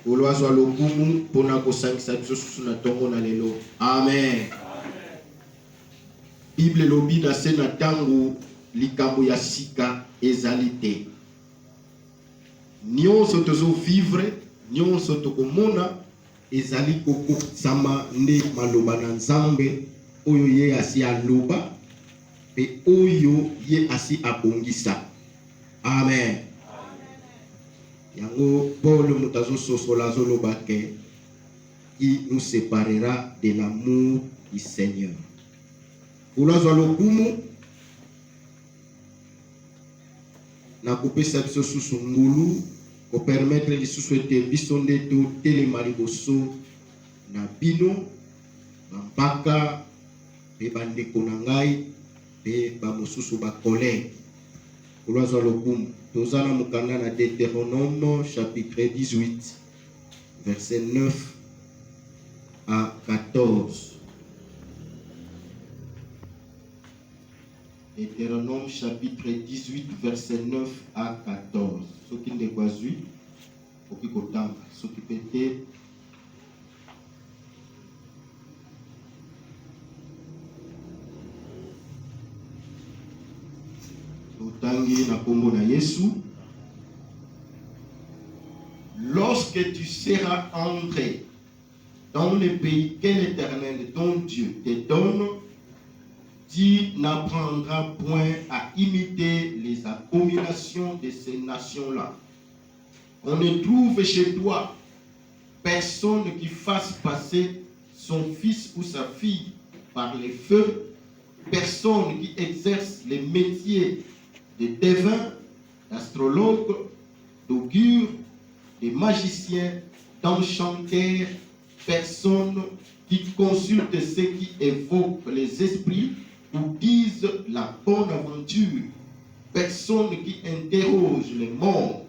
Olwazwa lokumu pona kosangisa biso susu na tongo na lelo. Amen. Bible lobi na se na tango likambo ya sika ezali te. Nyonso tozo vivre, nyonso tokomona ezali kokosama nde maloba na Nzambe oyo ye asi aloba pe oyo ye asi abongisa. Amen. Yango Paul mutazo sosola zoloba ke qui nous séparera de l'amour du Seigneur. Ulazwa lokumu na kopesa biso susu ngulu ko permettre lisusu ete biso nde totelema liboso na bino bampaka pe bandeko na ngai pe bamosusu bakolege. Ulazwa lokumu tozana mukanda na Deutéronome chapitre 18 verset 9 à 14. Deutéronome chapitre 18 verset 9 à 14. Ce qui n'est pas vu, ce qui peut être lorsque tu seras entré dans le pays que l'Éternel ton Dieu te donne, tu n'apprendras point à imiter les abominations de ces nations-là. On ne trouve chez toi personne qui fasse passer son fils ou sa fille par le feu, personne qui exerce les métiers de devin, d'astrologue, d'augure, de magicien, d'enchanteur, personne qui consulte ceux qui évoquent les esprits ou disent la bonne aventure, personne qui interroge les morts,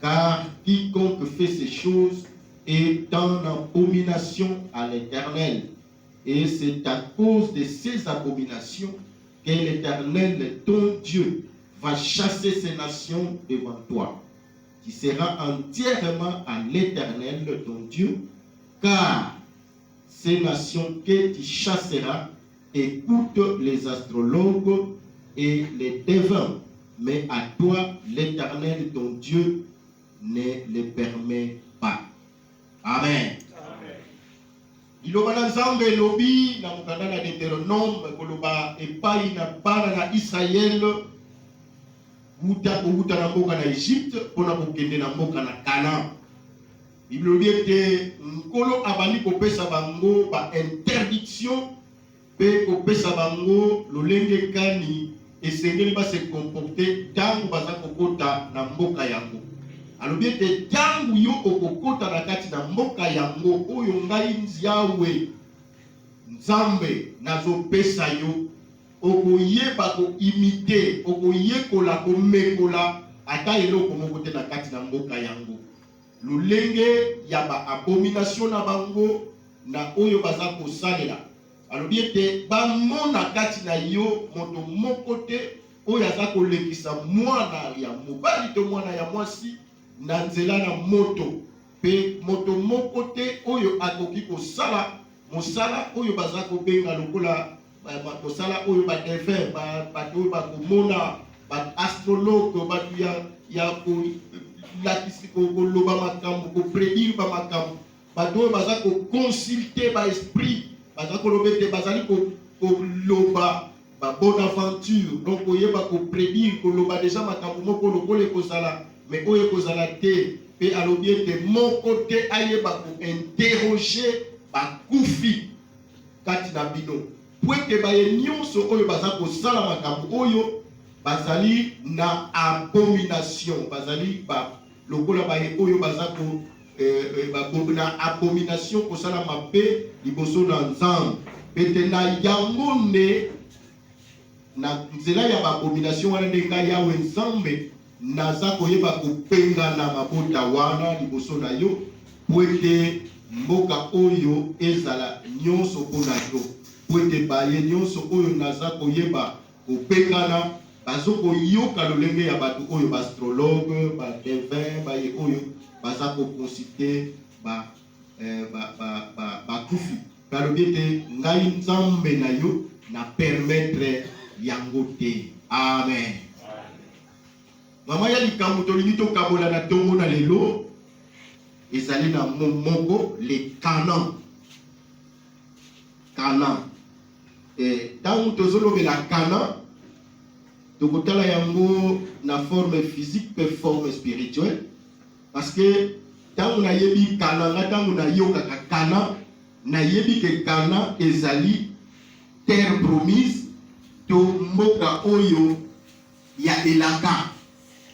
car quiconque fait ces choses est en abomination à l'Éternel. Et c'est à cause de ces abominations que l'Éternel, ton Dieu, va chasser ces nations devant toi. Tu seras entièrement à l'Éternel, ton Dieu, car ces nations que tu chasseras écoutent les astrologues et les devins, mais à toi, l'Éternel, ton Dieu, ne les permet pas. Amen. Ilobana Nzambe lobi na mukanda na Deutéronome koloba epai na bana na Israël uta na mboka na Egypte pona kokende na mboka na Canaan. Bible lobi ete nkolo abali kopesa bango ba interdiction pe kopesa bango lolenge kani esengeli ba se comporter tangu baza kokota na mboka yango. Alobi ete tangu yo okokota na kati na mboka yango oyo ngai Yawe Nzambe nazopesa yo okoyeba ko imite okoyekola komekola ata eloko moko te na kati na mboka yango. Lolenge ya ba abomination na bango na oyo baza kosalela. Alobi ete bamona kati na yo moto moko te oyo aza kolekisa mwana ya mobali to mwana ya mwasi na nzela na moto pe moto moko te oyo akoki kosala mosala oyo baza kobenga lokola mosala oyo ba devin bato oyo bakomona ba astrologue bato ya kolakisi koloba makambo kopredire ba makambo bato oyo baza koconsulte ba esprit baza koloba ete bazali koloba ba bonne aventure donc oyeba kopredire koloba deja makambo moko lokola ekozala mais oyo ekozala te pe alobi ete moko te ayeba kointerroger bakufi kati na bino po ete baye nyonso oyo baza kosala makambo oyo bazali na abomination bazali lokola baye oyo baza na abomination kosala mabe liboso na Nzambe pete na yango nde na nzela ya babomination wana nde ngai Yawe Nzambe naza koyeba kopenga na mabota wana liboso na yo po ete mboka oyo ezala nyonso mpona yo po ete baye nyonso oyo naza koyeba kopengana bazoko yoka lolenge ya batu oyo ba astrologue ba devin ba ye oyo bazako consulter ba kufi kalobi ete ngai nzambe na yo na permettre yango te. Amen. Mama ya likambo tolingi tokabola na tongo na lelo ezali na moko le Canaan. Canaan. Tango tozolobela Canaan tokotala yango na forme physique pe forme spirituelle parce que tango na yebi Canaan tango na yokaka Canaan na yebi ke Canaan ezali terre promise to mboka oyo ya elaka.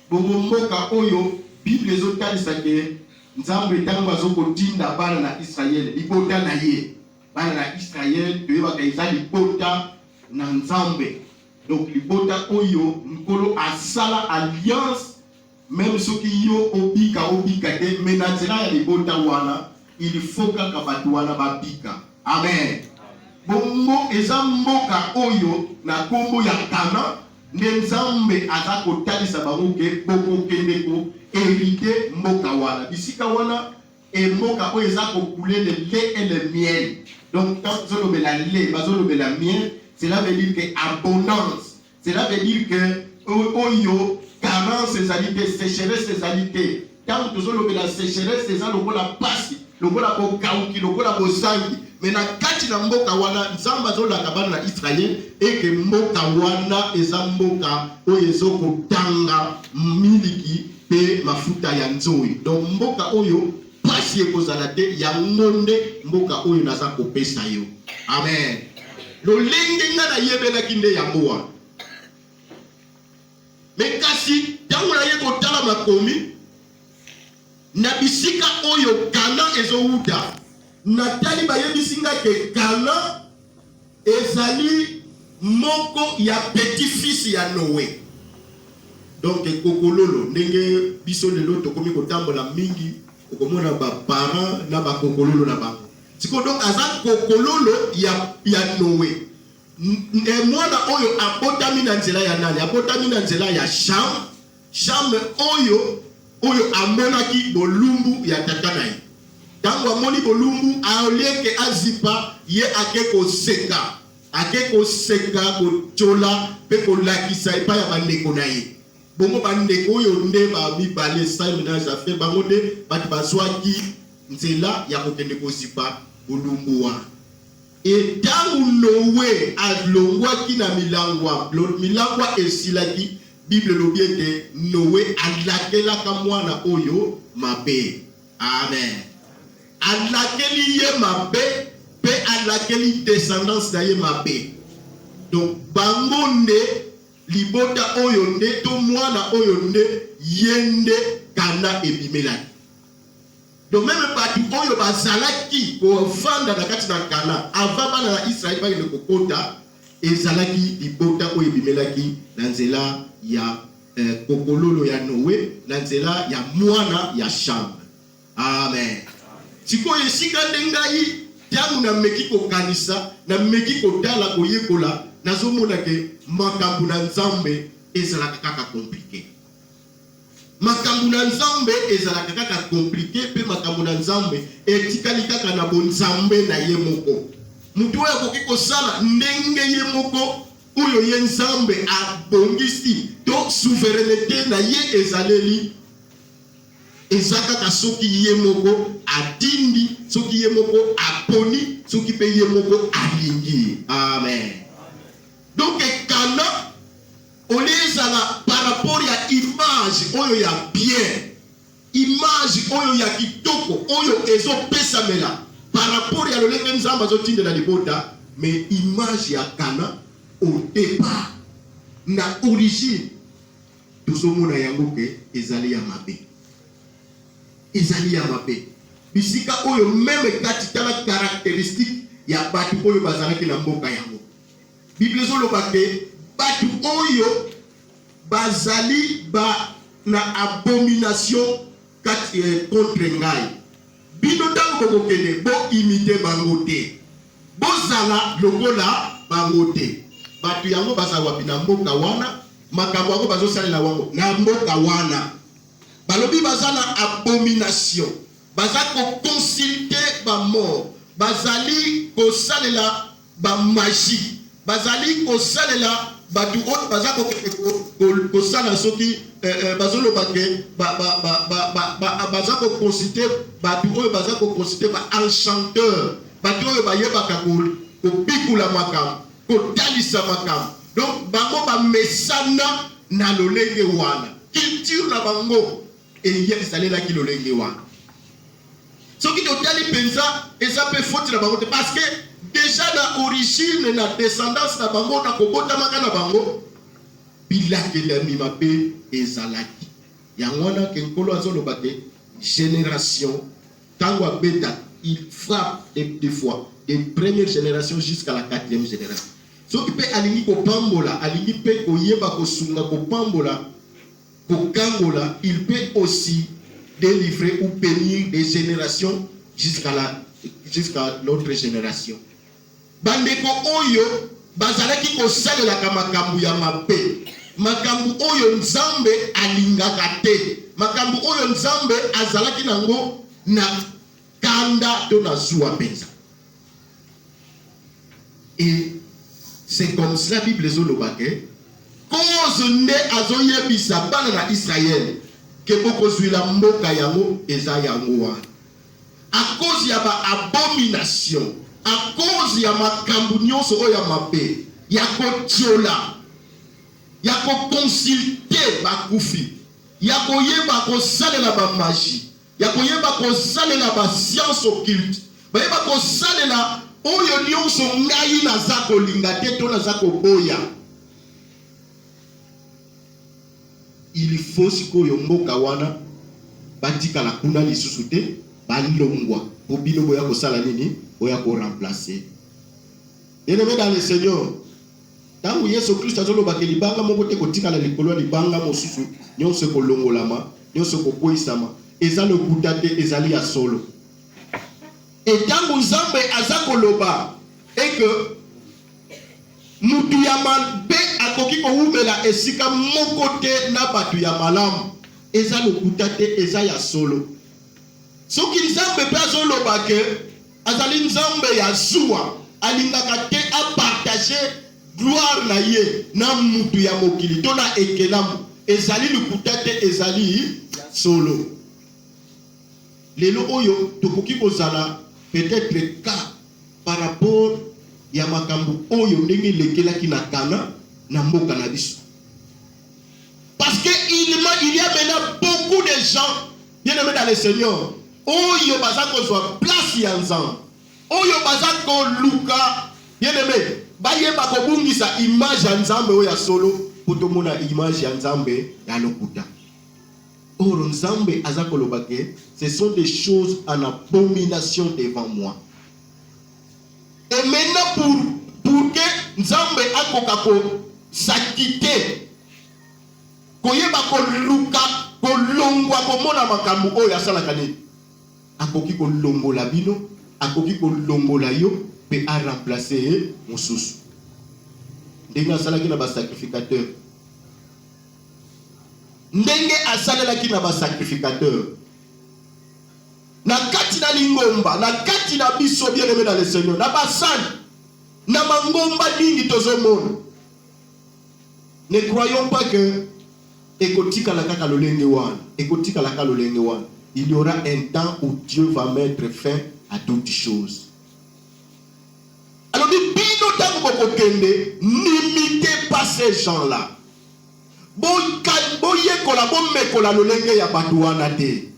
Bongo mboka oyo Bible ezotalisa ke Nzambe tango azokotinda bana na Israel libota na ye. Bana na Israel toyebaka eza libota na Nzambe. Donc libota oyo nkolo asala alliance même soki yo obika te mais na nzela ya libota wana il faut kaka bato wana babika. Amen. Bongo eza mboka oyo na kombo ya Kana nde Nzambe aza kotalisa bango ke bokokende ko hérité mboka wana. Bisika wana mboka oyo eza kokule le lait et le miel. Donc quand bazolobela lait, bazolobela miel, cela veut dire que abondance. Cela veut dire que oyo carence ezali te, sécheresse ezali te. Quand tozolobela sécheresse eza lokola pasi, lokola bokauki, lokola bosangi. Mais na kati na mboka wana Nzambe azolaka bana na Israel et que mboka wana eza mboka oyo ezokotanga miliki pe mafuta ya nzoi. Donc mboka oyo pasi ekozala te ya ngonde mboka oyo naza kopesa yo. Amen. Lolenge nga na yebelaki nde yango wana. Mais kasi tango na ye kotala makomi na bisika oyo Kana ezowuta natali bayebisi nga ke Kana ezali moko ya petit-fils ya Noé. Donc kokololo ndenge biso lelo tokomi kotambola mingi okomona ba parents na ba kokololo na bango. Siko donc aza kokololo ya Noé. Mwana oyo abotami na nzela ya nani? Abotami na nzela ya Sham. Sham oyo amonaki bolumbu ya tata na ye. Tango amoni bolumbu aolieke azipa ye akeko seka. Akeko seka kochola pe kolakisa epa ya bandeko na ye. Bongo bandeko oyo nde ba mibale sa ménage a fait bango nde bati bazwaki nzela ya kokende kozipa bolumbu wa. Et tango Noé alongwaki na milangwa esilaki Bible lobi ete Noé alakelaka mwana oyo mabe. Amen. Alakeli ye mabe pe alakeli descendance na ye mabe. Donc bango nde libota oyo nde to mwana oyo nde yende Kana ebimelaki. Donc même batu oyo bazalaki kofanda na kati na Kana avant bana na Israël ba yende kokota ezalaki libota oyo ebimelaki na nzela ya kokololo ya Noé na nzela ya mwana ya Sham. Amen. Siko esika ndengai tangu na meki kokanisa na meki kotala koyekola nazomona ke makambo na Nzambe ezalaka kaka compliqué. Makambo na Nzambe ezalaka kaka compliqué pe makambo na Nzambe etikali kaka na bonzambe na ye moko. Mutu oyo akoki kosala ndenge ye moko oyo ye Nzambe abongisi to souveraineté na ye ezaleli ezaka soki ye moko adindi, soki ye moko aponi, soki pe ye moko alingi. Amen. Donc Kana olezala par rapport ya image oyo ya bien, image oyo ya kitoko oyo ezopesamela par rapport ya lolenge Nzambe azotindela libota, mais image ya Kana au départ na origine tozomona yango ke ezali ya mabe. Ezali ya mabe. Bisika oyo même kati tala caractéristique ya batu oyo bazalaki na mboka yango. Bible zoloba ke batu oyo bazali ba na abomination kati contre ngai. Bino tango bokende bo imiter bango te. Bozala lokola bango te. Batu yango bazala wapi na mboka wana makambo yango bazosalela wango na mboka wana balobi baza na abomination baza koconsulte bamort bazali kosalela bamagie bazali kosalela batu oyo baza kosala soki bazoloba ke baza koconsulte batu oyo baza koconsulte baenchanteur batu oyo bayebaka kobikula makambo kotalisa makambo donc bango bamesana na lolenge wana culture na bango esalelaki lolenge wana soki totali mpenza eza mpe faute na bango te parce que déjà na origine na descendance na bango na kobotamaka na bango bilakelami mabe ezalaki yango wana ke nkolo azoloba te génération tango abeta il frappe des fois des premières générations jusqu'à la 4e génération soki mpe alingi kopambola alingi mpe koyeba kosunga kopambola kokangola il peut aussi délivrer ou bénir des générations jusqu'à l'autre génération. Bandeko oyo bazalaki kosalelaka makambo ya mabe makambo oyo nzambe alingaka te makambo oyo nzambe azalaki nango na kanda to na zuwa mpenza. Et c'est comme ça la Bible ezolobake cause nde azoyebisa bana na Israël ke bokozwila mboka yango eza yango wana à cause ya ba abomination à cause ya makambo nyonso oyo ya mabe ya kotiola ya koconsulte bakufi ya koyeba kosalela bamagie ya koyeba kosalela bascience occulte bayeba kosalela oyo nyonso ngai naza kolinga te to naza koboya. Il faut sikoyo mboka wana batikala kuna lisusu te balongwa po bino boya kosala nini boya ko remplacer. Bien-aimé dans le Seigneur, tangu Yesu Kristo azoloba ke libanga moko te kotikala likolo libanga mosusu nyonso kolongolama nyonso kokoisama eza lokuta te ezali ya solo. Et tangu Nzambe aza koloba et que mutu ya mabe akoki koumela esika moko te na batu ya malamu eza lokuta te eza ya solo. Soki Nzambe pe azoloba ke azali Nzambe ya zuwa alingaka te a partager gloire na ye na mutu ya mokili to na ekelamu ezali lokuta te ezali ya solo. Lelo oyo tokoki kozala peut-être cas par rapport ya makambo oyo ndenge lekelaki na kana na mboka na biso. Parce que il y a maintenant beaucoup de gens bien-aimés dans le Seigneur oyo baza kozwa place ya Nzambe oyo baza koluka bien-aimé bayeba kobungisa image ya Nzambe oyo ya solo potomona image ya Nzambe ya lokuta. Or Nzambe aza koloba ke ce sont des choses en abomination devant moi. Et maintenant pour que Nzambe akoka ko s'acquitter koyeba koluka kolongwa komona makambo oyo asalaka nini akoki kolongola bino akoki kolongola yo pe a remplacer mosusu ndenge asalaki na basacrificateur ndenge asalelaki na basacrificateur na kati na lingomba na kati na biso bien-aimé dans le Seigneur na basani na mangomba nini tozomona. Ne croyons pas que ekotikala kaka lolenge wana ekotikala kaka lolenge wana. Il y aura un temps où Dieu va mettre fin à toutes choses. Alors bino tango bokokende n'imitez pas ces gens-là. Boyekola bomekola lolenge ya batu wana te.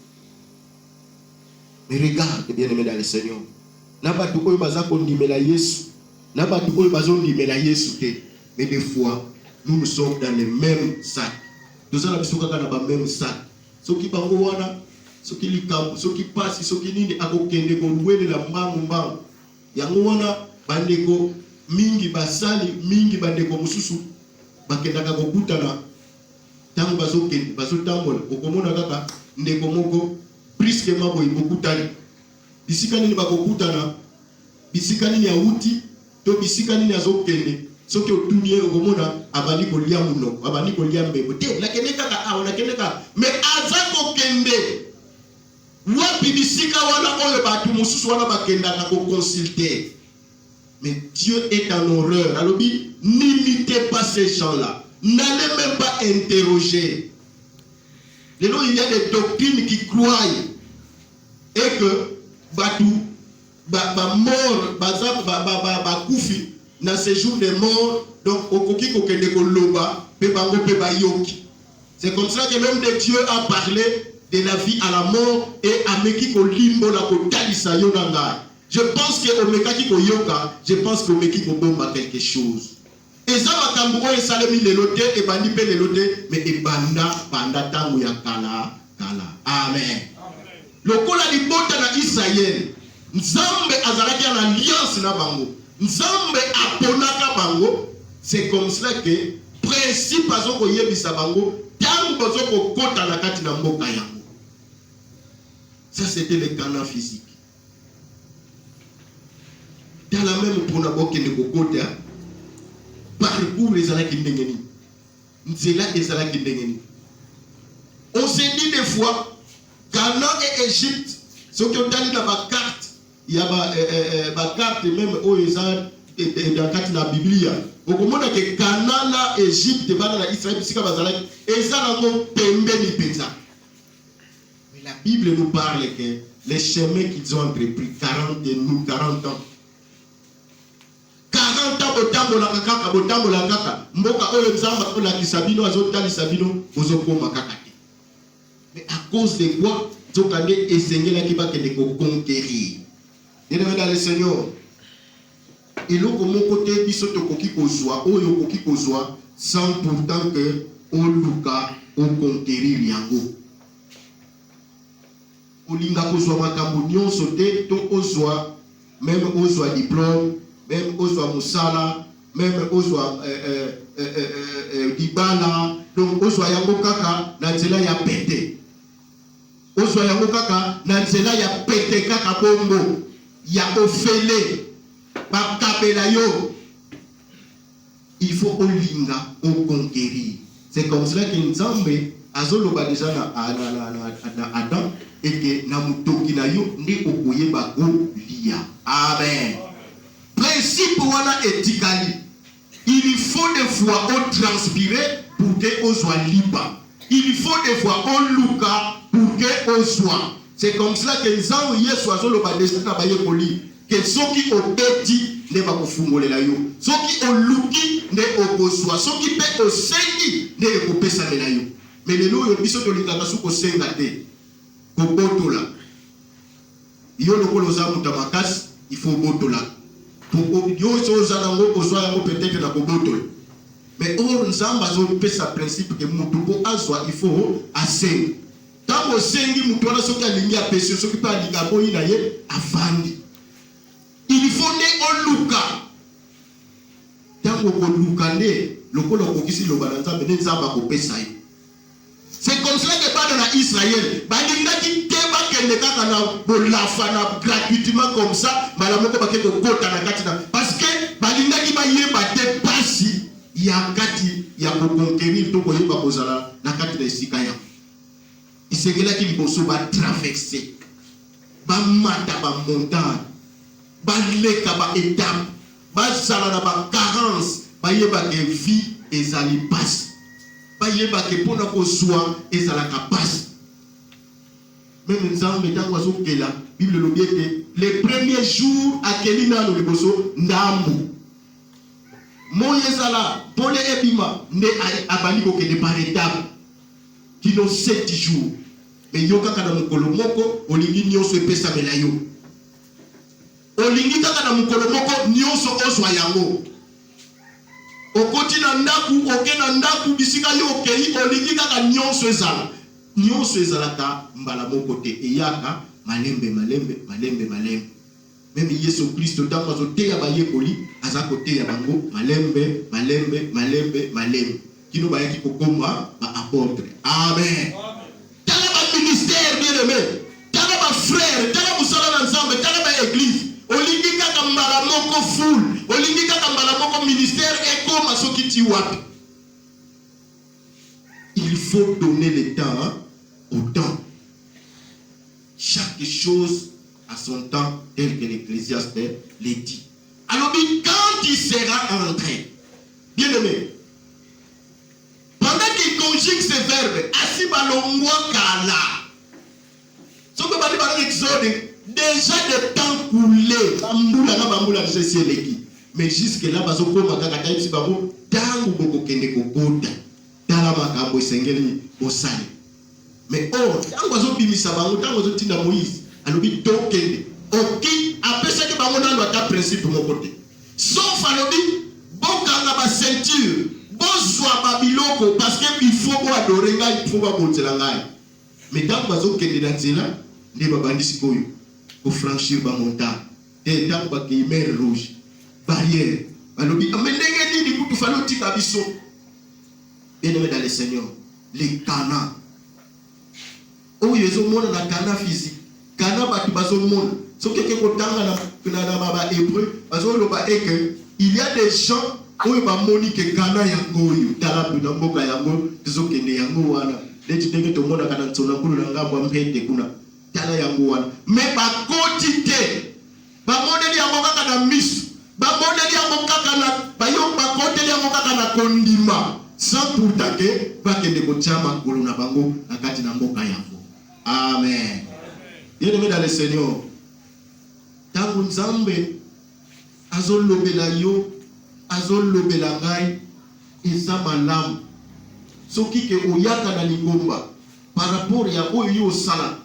Mais regarde, bien-aimé dans le Seigneur, na batu oyo baza kondimela Yesu, na batu oyo baza kondimela Yesu te. Mais des fois, nous sommes dans le même sac. Nous sommes dans le même sac. Soki bango wana, soki likambo, soki pasi, soki nini akokende kolwele la mbangu. Yango wana bandeko mingi basali, mingi bandeko mususu bakendaka kokutana tango bazotambola okomona kaka ndeko moko priske mabo ibokutani bisika nini bakokutana bisika nini ya uti to bisika nini azokende Ce qui est au tout au monde, abani kolia muno, abani kolia mbebo. Te, la kene kaka a, la kene kaka. Mais azako kende. Wapi bisika wana oyo batu mususu wana bakenda na ko consulter. Mais Dieu est en horreur. Alors, n'imitez pas ces gens-là. N'allez même pas interroger. Il y a des doctrines qui croient et que Batou, mort, Koufi, dans ces jours de mort, donc Okoki Kokendeko Loba, Pebango Pebayoki. C'est comme ça que même de Dieu a parlé de la vie à la mort et à Mekiko Limbo la Kotalisa Yonanga. Je pense que Omeka Kiko Yoka, je pense que Omeki Bomba quelque chose. Et ça va Kambo et Salemi le loté et Bandipe le loté, mais et Banda Tangu ya Kala. Amen. Le kola di bota na Israël. Nzambe azalaki en alliance na bango. Nzambe aponaka bango. C'est comme cela que principe azoko yebisa bango tango bazoko kota na kati na mboka yango. Ça c'était le canon physique. Dans la même pour na boke ne kokota parcours les ala ki ndengeni. Nzela ezala ki ndengeni. On s'est dit des fois Canaan et Égypte, ce qui ont dit dans ma carte, il y a ma carte même où ils ont dans la Bible. Au moment que Canaan, Égypte, Israël, ils ont pembe ni penza. Mais la Bible nous parle que les chemins qu'ils ont entrepris 40 ans. 40 ans botambo la kaka, mboka oyo nzamba ko la kisabino azotali sabino ozokoma kaka. Mais à cause de quoi Zokande et Seigneur qui va conquérir. Et dans le Seigneur, et là, comme mon côté, bisoto koki kozwa, oyo koki kozwa, sans pourtant que on luka, on conquérir yango. Olinga kozwa makambo nyonso te, to ozwa, même ozwa diplôme, même ozwa musala, même ozwa dibala, donc ozwa yango kaka, na nzela ya pete. Ozwa yango kaka na nzela ya pete kaka bongo ya ofele bakabela yo. Il faut olinga o conquérir. C'est comme cela que Nzambe azoloba déjà na Adam et que na mutoki na yo ndi okoyeba ko lia. Amen. Principe wana etikali. Il faut des fois on transpirer pour que ozwa liba. Il faut des fois on luka pour que on soit. C'est comme cela que les gens hier le badestin na baye koli que ceux qui ont bêti ne va kufungolela yo. Ceux qui ont luki ne okoswa. Ceux qui paient au sengi ne ekopesa mela yo. Mais les lois biso to lingaka suko senga te. Ko botola. Yo lokolo za mutamakasi il faut botola. Pour yo so za nango kozwa yango peut-être na ko botola. Mais or nzamba zo pesa principe que mutu po azwa il faut asenga. Tant que sengi mutu wana soki alingi apesi soki pa alinga boyi na ye afandi. Il faut ne oluka. Tant que oluka ne lokolo kokisi lobana nzambe ne nzamba ko pesa ye. C'est comme cela que pas dans Israël. Balingaki teba kende kaka na bolafana gratuitement comme ça, balamoko bakeko kota na kati na parce que balingaki ba yeba te pasi ya kati ya ko conquérir to ko yeba kozala na kati na esika ya. Isegelaki liboso ba traverser. Ba mata ba montagne. Ba leka ba étape. Ba sala na ba carence, ba yeba ke vie ezali passe. Bayeba ke pona ko soa ezalaka passe. Même nzambe tango azokela Bible lobiete les premiers jours akeli nano liboso ndambu. Moyezala pole ebima ne abali ko kende par étape. Kino 7 jours. Mais yoka kana mukolo moko olingi nyonso epesa mela yo. Olingi kaka na mukolo moko nyonso ozwa yango. Okoti na ndaku okena ndaku bisika yo okei olingi kaka nyonso ezala. Nyonso ezalaka mbala moko te eyaka malembe. Même Yesu Kristo tango azoteya bayekoli azako teya bango malembe. Kino bayaki kokoma ba apôtre. Amen. Tala ba ministère bien aimé. Tala ba frère, tala musala na nzambe, tala ba église. Olingi kaka mbala moko full. Olingi kaka mbala moko ministère Il faut donner le temps au temps. Chaque chose à son temps, tel que l'Ecclésiaste le dit. Alors, quand il sera entré, bien aimé, pendant qu'il conjugue ce verbe, Asibalongwa Kala, ce que va dire l'Exode, déjà le temps coulé, mais jusque-là, parce que mais or, tant que vous bimisa bango, tant que vous tinda Moïse, alobi tokende. Ok, après ça que bango dans le principe de mon côté. Sauf alobi, bokanga ba ceinture, bozwa babiloko parce que il faut adorer ngai, il faut pas botela ngai. Mais tant que vous kende dans cela, ne ba bandisi koyo, pour franchir ba montagne. Et tant que ba mer rouge, barrière. Alobi, amendenge ni kutu falo tika biso. Bien-aimé dans le Seigneur, les canards. Oh, ils ont montré la cana physique. Cana batu bazomon. Ce qui est kotanga na baba hébreu, bazoloba eke il y a des gens où ils vont monique cana yango yo. Tala buna mboka yango, tizokende yango wana. Leti tenge to mona kana tsona kulu na ngambo mpende kuna. Tala yango wana. Mais ba quantité. Ba modeli yango kaka na misu. Ba modeli yango kaka na bayo ba koteli yango kaka na kondima. Sans pourtant que ba kende ko chama kulu na bango akati na mboka yango. Amen. Bien-aimé dans le Seigneur, tangu Nzambe azolobela yo, azolobela ngai, eza malamu. Soki ke oyaka na lingomba par rapport ya oyo yo sala,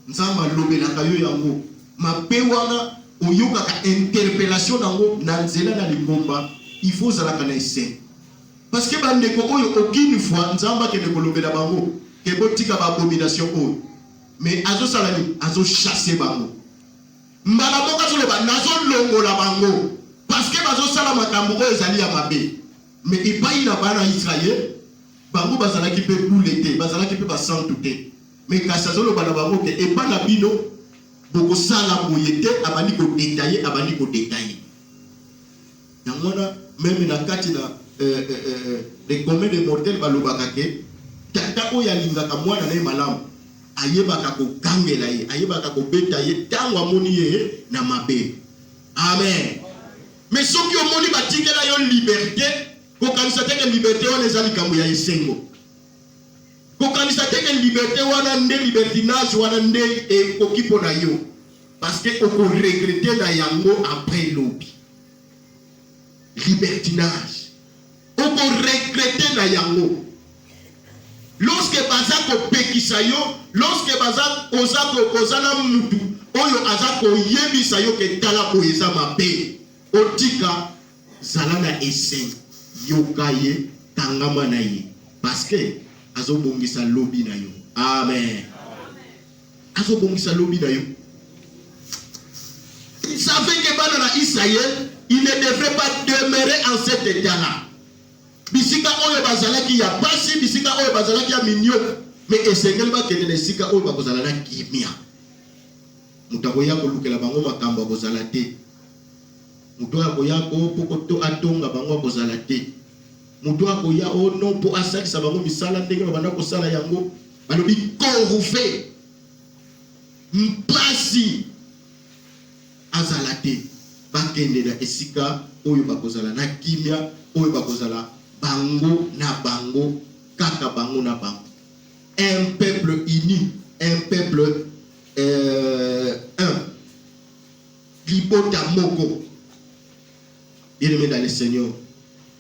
Nzambe alobela yo yango. Mabe wana oyokaka interpellation nango na nzela na lingomba, il faut zalaka na ese. Parce que bandeko oyo aucune fois Nzambe ke kolobela bango, ke botika ba abomination oyo. Mais azo salami, azo chasser bango. Mbala boka zo leba nazo longola bango. Parce que bazo sala makambo oyo ezali ya mabe. Mais epai na bana Israël, bango bazala ki pe boulete, bazala ki pe ba santuté. Mais kasi azo loba na bango ke epai na bino boko sala boyete abandi ko détailler, abandi ko détailler. Yangona même na kati na les communs de mortels balobaka ke tata oyo alingaka mwana na malamu. Ayebaka ko kangela ye, ayebaka ko beta ye tango amoni ye na mabe. Amen. Mais soki omoni batikela yo liberté, ko kanisa teke liberté wana ezali kambo ya esengo. Ko kanisa teke liberté wana nde libertinage wana nde ekokipo na yo. Parce que oko regretter na yango après lobi. Libertinage. Oko regretter na yango. Lorsque bazako pekisa yo, lorsque bazako ozako kozana mutu, oyo azako yebisa yo ke tala ko eza mabe, otika zalana esen, yokaye tangama na ye, parce que azobongisa lobi na yo. Amen. Azobongisa lobi na yo. Il savait que dans Israël, il ne devrait pas demeurer en cet état-là. Bisika oyo bazalaki ya basi, bisika oyo bazalaki ya minyo, mais esengel ba kende na sika oyo bakozala na kimia. Mutako ya ko lukela bango makambo kozala te. Mutako ya ko poko to atonga bango kozala te. Mutako ya o non po asakisa bango misala ndenge banda ko sala yango, balobi korufe. Mpasi azala te. Bakende na esika oyo bakozala na kimia, oyo bakozala bango na bango, kaka bango na bango. Un peuple uni, un peuple un. Libota moko. Bien-aimé dans le Seigneur.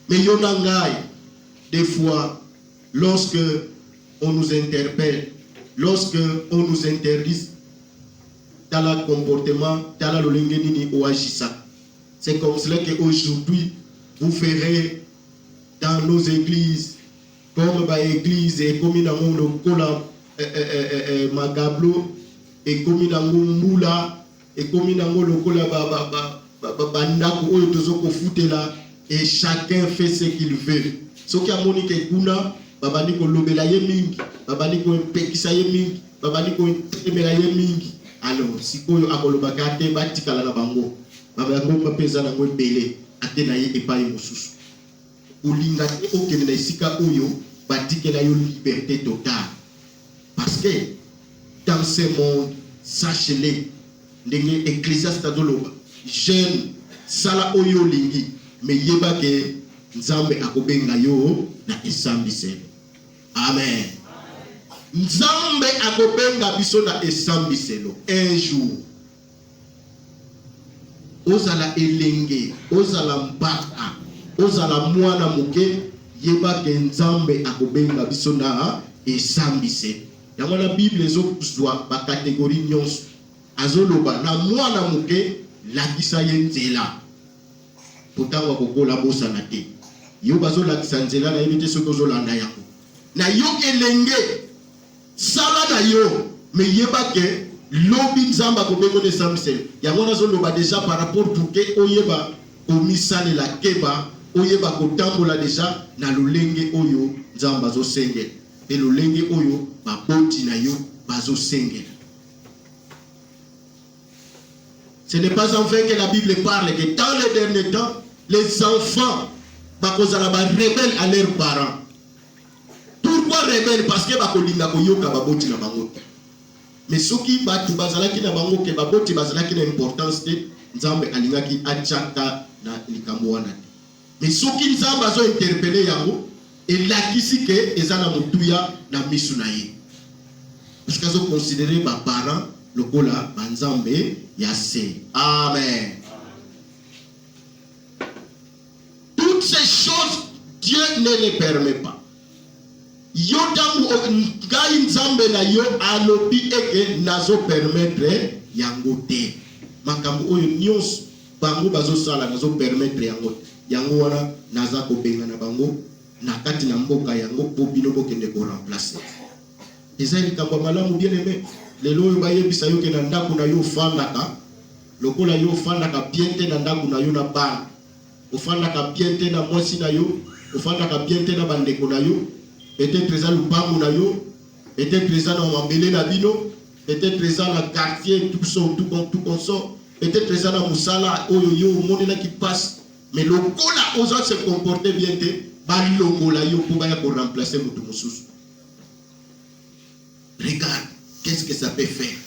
Mais yonangai, des fois, lorsque on nous interpelle, lorsque on nous interdit, dans le comportement, dans le lingenini ou agissa. C'est comme cela qu'aujourd'hui, vous ferez dans nos églises, comme dans l'église, et comme dans mon cola, magablo, et comme dans mon moula, et comme dans mon cola, bandako, oyo tozoko futela, et chacun fait ce qu'il veut. Ce qui a monique kuna, babaniko lobela ye mingi, babaniko pekisa ye mingi, babaniko temela ye mingi. Alors, si koyo akolobaka te batikala na bango, babango mapeza na ngo ebele, ate na ye epai mosusu. olinga te okende na esika oyo batikela yo liberté totale. Parce que dans ce monde, sachez-le, ndenge Ecclésiaste azoloba, jeune sala oyo lingi, mais yeba ke Nzambe akobenga yo na esambiselo. Amen. Nzambe akobenga biso na esambiselo. Un jour, ozala elenge, ozala mbaka, ozala mwana muke, yeba ke Nzambe akobenga biso na esambiselo. Yango na Bible ezozwa ba catégorie nyonso. Azoloba na mwana muke lakisa ye nzela. Pourtant wakokola bosa na te. Yo bazo lakisa nzela na yebite soki ozolanda yango. Na yo elenge sala na yo me yeba ke lobi Nzambe akobenga na esambiselo. Yango nazoloba déjà par rapport pour que oyeba komisale la keba, oyeba kotambola déjà na lolenge oyo Nzambe azosengela. Et le lenge oyo baboti na yo bazo sengela. Ce n'est pas en vain que la Bible parle que dans les derniers temps, les enfants bakozala ba rebelles à leurs parents. Pourquoi rebelles? Parce que bakolinga koyoka baboti na bango. Mais soki batu bazalaki na bango ke baboti bazalaki na importance te, Nzambe alingaki achaka na likambo wana. Mais soki Nzambe azo interpeller yango, et la kisi ke ezana mutuya na misu na ye. Parce que zo considérer ba parents lokola banzambe yase. Amen. Toutes ces choses Dieu ne les permet pas. Yo tangu ngai Nzambe na yo alobi eke nazo permettre yango te. Makambo oyo nyonso bango bazo sala nazo permettre yango te. Yango wana naza kobenga na bango na kati na mboka yango po bino bokende ko remplacer. Eza likambo malamu bien aimé. Lelo oyo bayebisa yo ke na ndako na yo fandaka lokola yo fandaka biente na ndako na yo na bana. Ofandaka biente na mwasi na yo, ofandaka biente na bandeko na yo. Peut-être eza lupangu na yo, peut-être eza na mabele na bino, peut-être eza na quartier tout comme ça, peut-être eza na musala oyo yo monela qui passe. Mais lokola oza se comporter bien te balongola yo pour baya ko remplacer mutu mususu. Regarde, qu'est-ce que ça peut faire?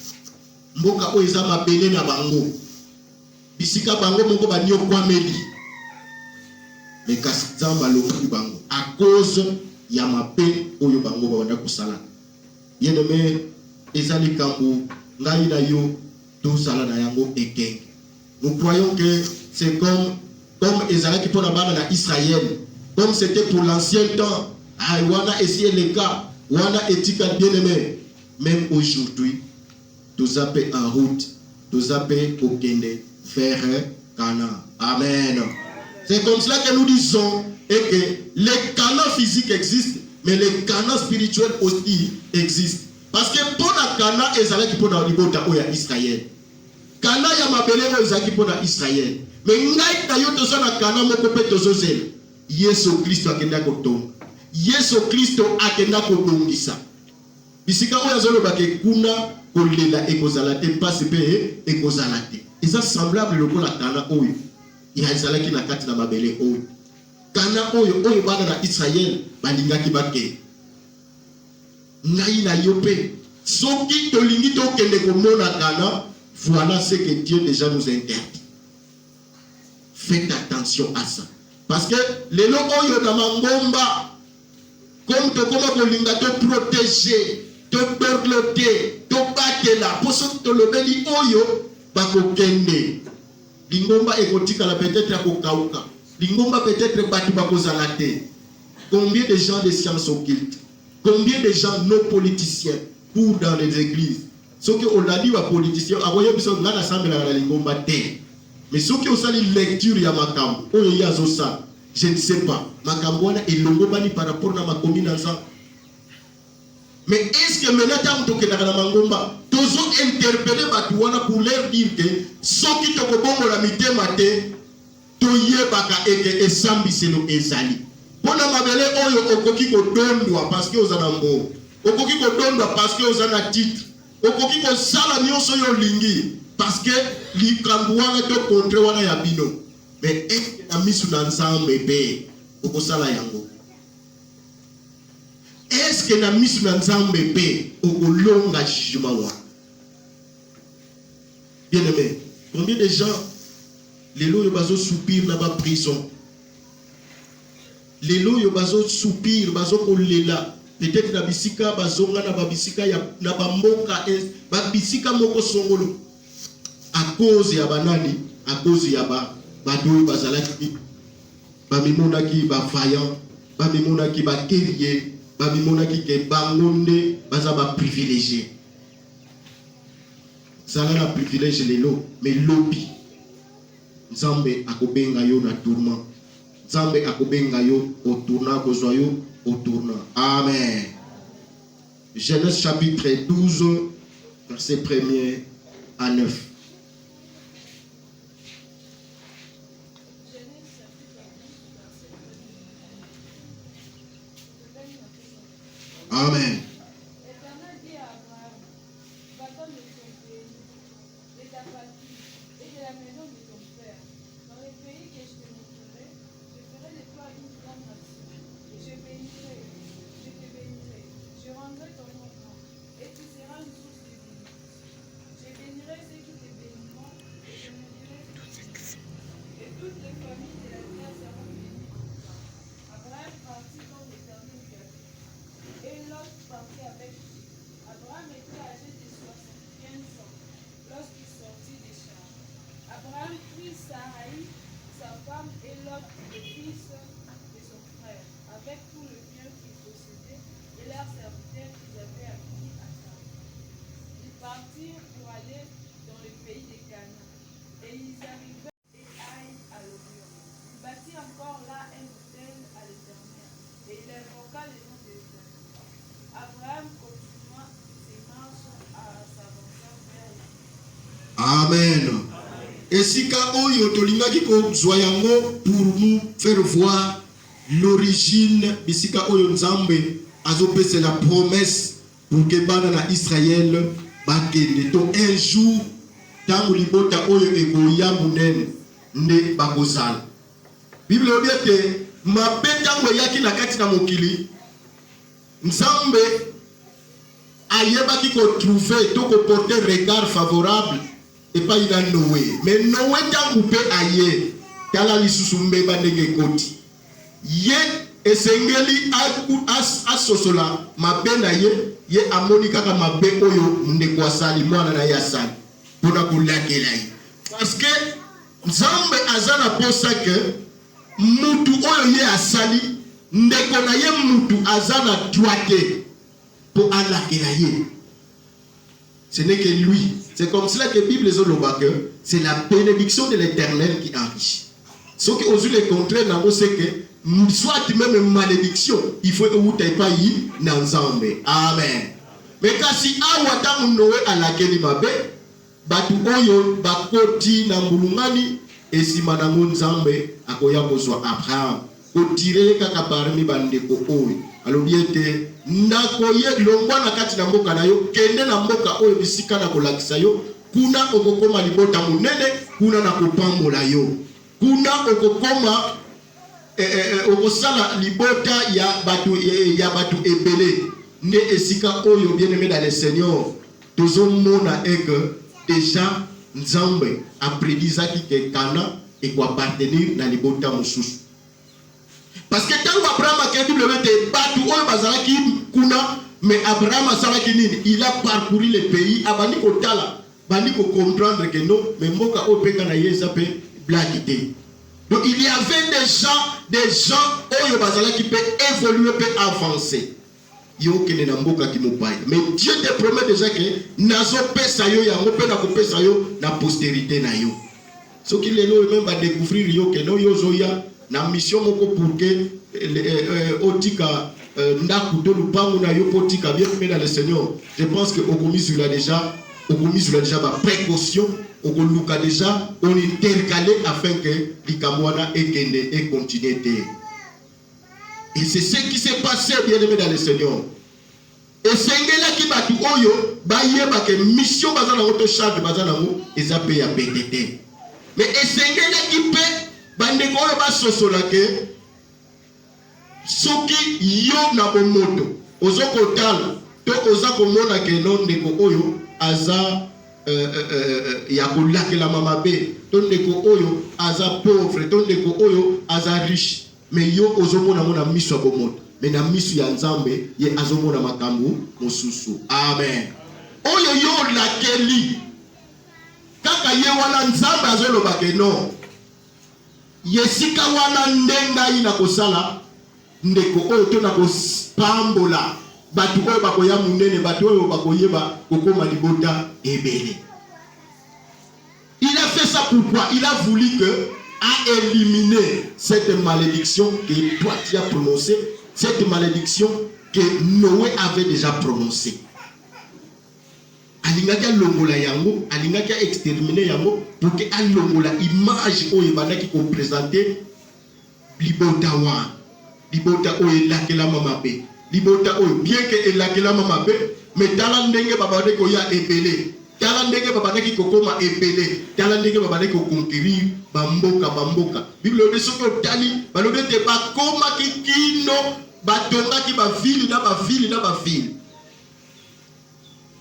Mboka oyo eza mabele na bango. Bisika bango moko ba nyo kwameli. Mais kasamba lokola bango à cause ya mape oyo bango ba wana kusala. Bien-aimé, ezali kambo ngai na yo to sala na yango ekeng. Nous croyons que c'est comme ezalaki pour la bana na Israël, comme c'était pour l'ancien temps. Ah, wana essayer les cas, wana etika bien-aimé. Même aujourd'hui, tous appels en route, tous appels au Kende vers Canaan. Amen. C'est comme cela que nous disons et que les Canaan physiques existent, mais les Canaan spirituels aussi existent. Parce que pour la Canaan, ezalaki pour la libota oya Israël. Canaan ya mabele ezalaki pour la Israël. Mais ngai na yo toza na Canaan moko pe tozozel. Yesu Kristo akenda kotonga. Yesu Kristo akenda kobongisa. Bisika oyo azoloba ke kuna kolela ekozala te mpasi pe ekozala te. Eza semblable lokola Canaan oyo ya ezalaki na kati na mabele oyo. Canaan oyo bana na Israël balingaki bake. Ngai na yo pe soki tolingi tokende komona Canaan, voilà ce que Dieu déjà nous interdit. Faites attention à ça. Parce que les lelo oyo na mangomba comme to koma kolinga te protéger, te berloter, te batela, pour ce que to lobeli oyo bakokende. Lingomba ekotika la peut-être akokauka. Lingomba peut-être batu bakozala te. Combien de gens de sciences occultes, combien de gens non politiciens courent dans les églises. Ce que on a dit aux politiciens, avoye biso ngana sambela la lingomba te. Mais ce qui est une lecture ya makambo, oyo yazosa, je ne sais pas. Makambo wana elongobani par rapport à ma commune ensemble. Mais est-ce que maintenant tant que na mangomba, tozo interpeller batuwana pour leur dire que ce qui te kobongo la mitema te, toyebaka eke esambiselo ezali. Pona mabele oyo okoki kodondwa parce que ozana mbo. Okoki kodondwa parce que ozana titre. Okoki ko sala nyonso yo lingi parce que likambo wana to contre wana ya bino. Mais est na misu na Nzambe be okosala yango. Est-ce que na misu na nzambe pe okolonga jugement wa? Bien aimé, combien de gens les lots yo bazo soupir na ba prison, les lots yo bazo soupir bazo kolela, peut-être na bisika bazonga na ba bisika ya na ba mboka ba bisika moko songolo à cause ya banani, à cause ya ba badoyo bazalaki ba mimonaki ba vaillant, ba mimonaki ba guerrier, ba mimonaki ke bangonde baza ba privilégié. Ça a un privilège les lots, mais lobby. Nzambe akobenga yo na tourment. Nzambe akobenga yo au tournant, kozwa yo au tournant. Amen. Genèse chapitre 12, verset 1er à 9. Amen. Amen. Et si oyo tolingaki ko zoyango pour nous faire voir l'origine bisika oyo Nzambe azopesa la promesse pour que bana na Israël bakende to un jour tangu libota oyo ekoya munene nde bakozala. Bible obiete mabe tangu yaki na kati na mokili Nzambe ayebaki ko trouver to ko porter regard favorable et pas il a Noé. Mais Noé tangu pe aye kala lisusu mbeba ndenge koti. Ye esengeli asosola mabe na ye amoni kaka mabe oyo ndeko asali mwana na yasali pona kulakela ye. Parce que Nzambe azana posa que mutu oyo ye asali ndeko na ye mutu azana droite pour alakela ye. Ce n'est que lui. C'est comme cela que la Bible dit que c'est la bénédiction de l'Éternel qui enrichit. Ce qui est le contraire, c'est que soit même malédiction, il faut que vous n'ayez pas eu d'ensemble. Amen. Mais quand si Awata Noé à la Kenimabe, Batu Oyo, Bakoti, Nambulungani, et si Madame Nzambe, Akoya Kozwa Abraham, pour tirer Kakabarmi Bandeko Oyo. Alors bien que nakoye longwa na kati na mboka na yo kende na mboka oyo bisika na kolakisa yo kuna okokoma libota munene kuna na kopambola yo kuna okokoma okosala libota ya batu ebele nde esika oyo bien aimé dans le Seigneur tozomona que déjà Nzambe a prédisaki que Kana ekoappartenir na libota mosusu. Parce que tant Abraham a dit le batu oyo bazalaki kuna mais Abraham asalaki nini il a parcouru le pays abandi kotala bandi ko comprendre que non mais mboka oyo peka na yesa pe blague. Donc il y avait des gens oyo bazalaki pe évoluer pe avancer yo kene na mboka ki mopai mais Dieu te promet déjà que nazo pesa yo yango pe na ko pesa yo na postérité na yo so ki lelo même ba découvrir yo que non yo zoya na mission moko pour que otika ndaku to lupangu na yo potika bien mais dans le Seigneur. Je pense que okomi sur la déjà ba précaution okoluka déjà on intercalé afin que likamwana ekende et continue. Et c'est ce qui s'est passé bien aimé dans le Seigneur. Et sengela ki batu oyo ba yeba que mission bazana auto charge bazana mo ezape ya BTT. Mais esengela ki pe bandeko oyo basosola ke soki yo na bomoto ozokotala to oza komona ke non ndeko oyo aza ya kolakelama mabe, to ndeko oyo aza pauvre, to ndeko oyo aza riche, mais yo ozomona mona miso ya bomoto, mais na miso ya Nzambe ye azomona makambo mosusu. Amen. Oyo yo lakeli kaka ye wana Nzambe azoloba ke non yesika wana ndenga ina kosala ndeko oyo to na kospambola batu oyo bakoya munene, batu oyo bakoyeba kokoma libota ebele. Il a fait ça pourquoi? Il a voulu que à éliminer cette malédiction que toi tu as prononcée, cette malédiction que Noé avait déjà prononcée. Alingaka longola yango, alingaka exterminer yango pour que alongola image oyo bandaki ko présenter libota wa. Libota oyo lakela mama pe. Libota oyo bien que lakela mama pe, mais tala ndenge babade ko ya ebele. Tala ndenge babade ko koma ebele. Tala ndenge babade ko conquérir bamboka. Bible de soko tali, balobe te ba koma kikino, batonga ki ba ville na ba ville.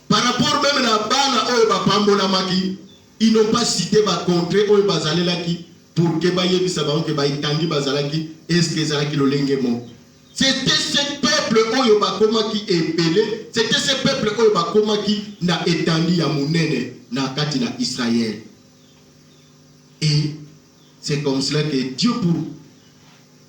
Par rapport même à bana oyo bapambola maki, ils n'ont pas cité ba contrée oyo bazalelaki pour que ba yebisa ba que ba itangi bazalaki est-ce que zalaki lolenge mo. C'était ce peuple oyo bakoma ki epelé, c'était ce peuple oyo bakoma ki na étendue ya munene na kati na Israël. Et c'est comme cela que Dieu pour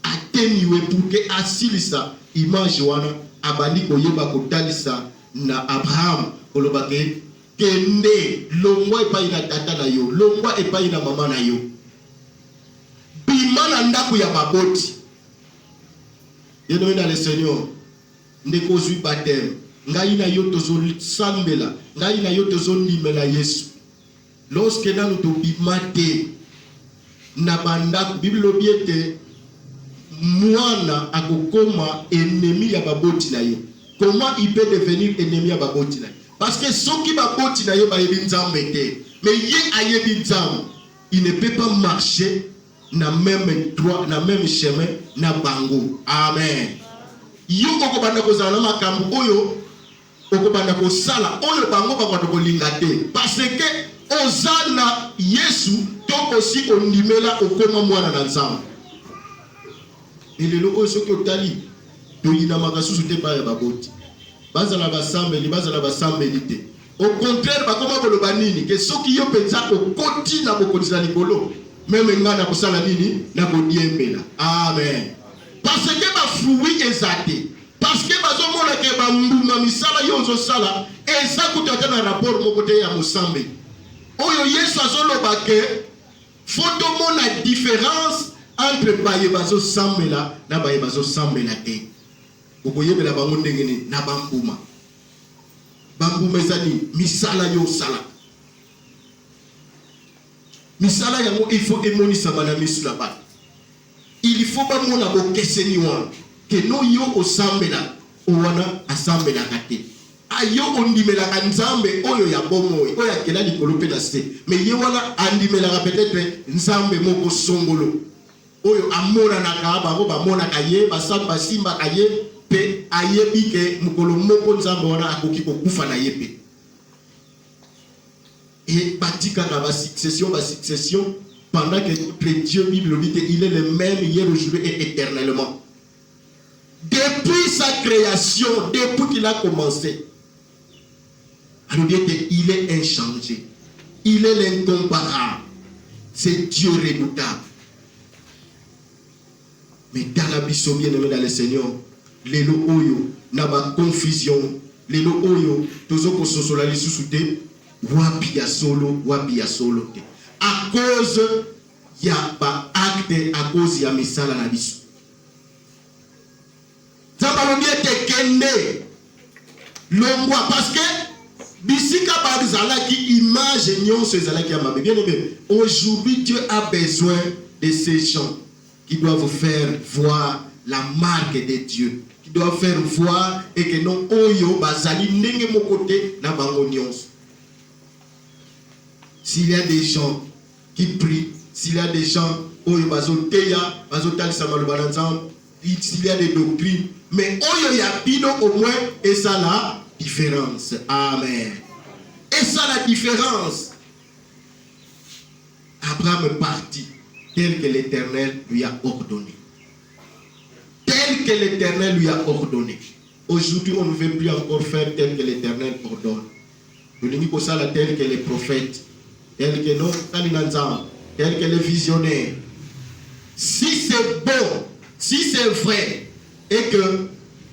atténuer pour que asilisa image wana abali koyeba kotalisa na Abraham kolobake kende longwa epai na tata na yo, longwa epai na mama na yo, bima na ndako ya baboti. Yeno na le Seigneur ndeko zui baptême ngai na yo tozo sambela, ngai na yo tozo limela Yesu. Lorsque na nous tobimate na banda Bible biete mwana akokoma ennemi ya baboti na yo. Comment il peut devenir ennemi à baboti na? Parce que ceux qui baboti na yo ba yebi Nzambe te. Mais ye ayebi Nzambe, il ne peut pas marcher na même droit, na même chemin na bango. Amen. Yo okobanda kozala makambo oyo okobanda kosala oyo bango bakwata kolinga te. Parce que ozana Yesu to aussi ondimela okoma mwana na Nzambe. Elelo oyo soki otali toyina makasusu te pa ya baboti. Bazala basambeli te. Au contraire, bakoma koloba nini ke soki yo penza okoti na bokonisa likolo, même ngana kosala nini na kodiembela. Amen. Parce que ba fruit ezate. Parce que bazomona ke ba mbuma misala yo zo sala, eza kutata na rapport moko te ya mosambe. Oyo Yesu azoloba ke faut mona différence entre baye bazo sambela na baye bazo sambela te. Okoyebela bango ndenge ni na bambuma. Bambuma ezali misala yo sala. Misala yango il faut emonisa bana misu la ba. Il faut ba mona bokeseni wana ke no yo osambela owana asambela kate. Ayo ondimela ka Nzambe oyo ya bomo oyo akela likolo pe na se. Mais ye wana andimela ka peut-être Nzambe moko songolo. Oyo amona na ka bango ba mona ka ye basamba simba ka ye pe ayebi ke mukolo moko Nzambe wana akoki kokufa na ye pe. Et batika na ba succession pendant que notre Dieu Bible dit il est le même hier aujourd'hui et éternellement. Depuis sa création, depuis qu'il a commencé, alors il est inchangé. Il est l'incomparable. C'est Dieu redoutable. Mais dans la biso bien-aimé dans le Seigneur, les lo oyo na ba confusion, les lo oyo tozoko sosola lisusu te, wapi ya solo te. À cause ya ba acte, à cause ya misala na biso. Zabalobi te kende longwa parce que bisika ba zalaki image nyonso ezalaki ya mabe. Bien aimé, aujourd'hui Dieu a besoin de ces gens qui doivent faire voir la marque de Dieu, qui doivent faire voir et que non oyo bazali ndenge mokote na bango nyonso. S'il y a des gens qui prient, s'il y a des gens oyo bazoteya bazotalisa maloba na Nzambe, s'il y a des doctrines, mais oyo ya bino au moins, et ça la différence. Amen. Et ça la différence. Abraham partit tel que l'Éternel lui a ordonné. Tel que l'Éternel lui a ordonné. Aujourd'hui, on ne veut plus encore faire tel que l'Éternel ordonne. Nous ne disons pas tel que les prophètes, tel que nos Kalinanzam, tel que les visionnaires. Si c'est bon, si c'est vrai, et que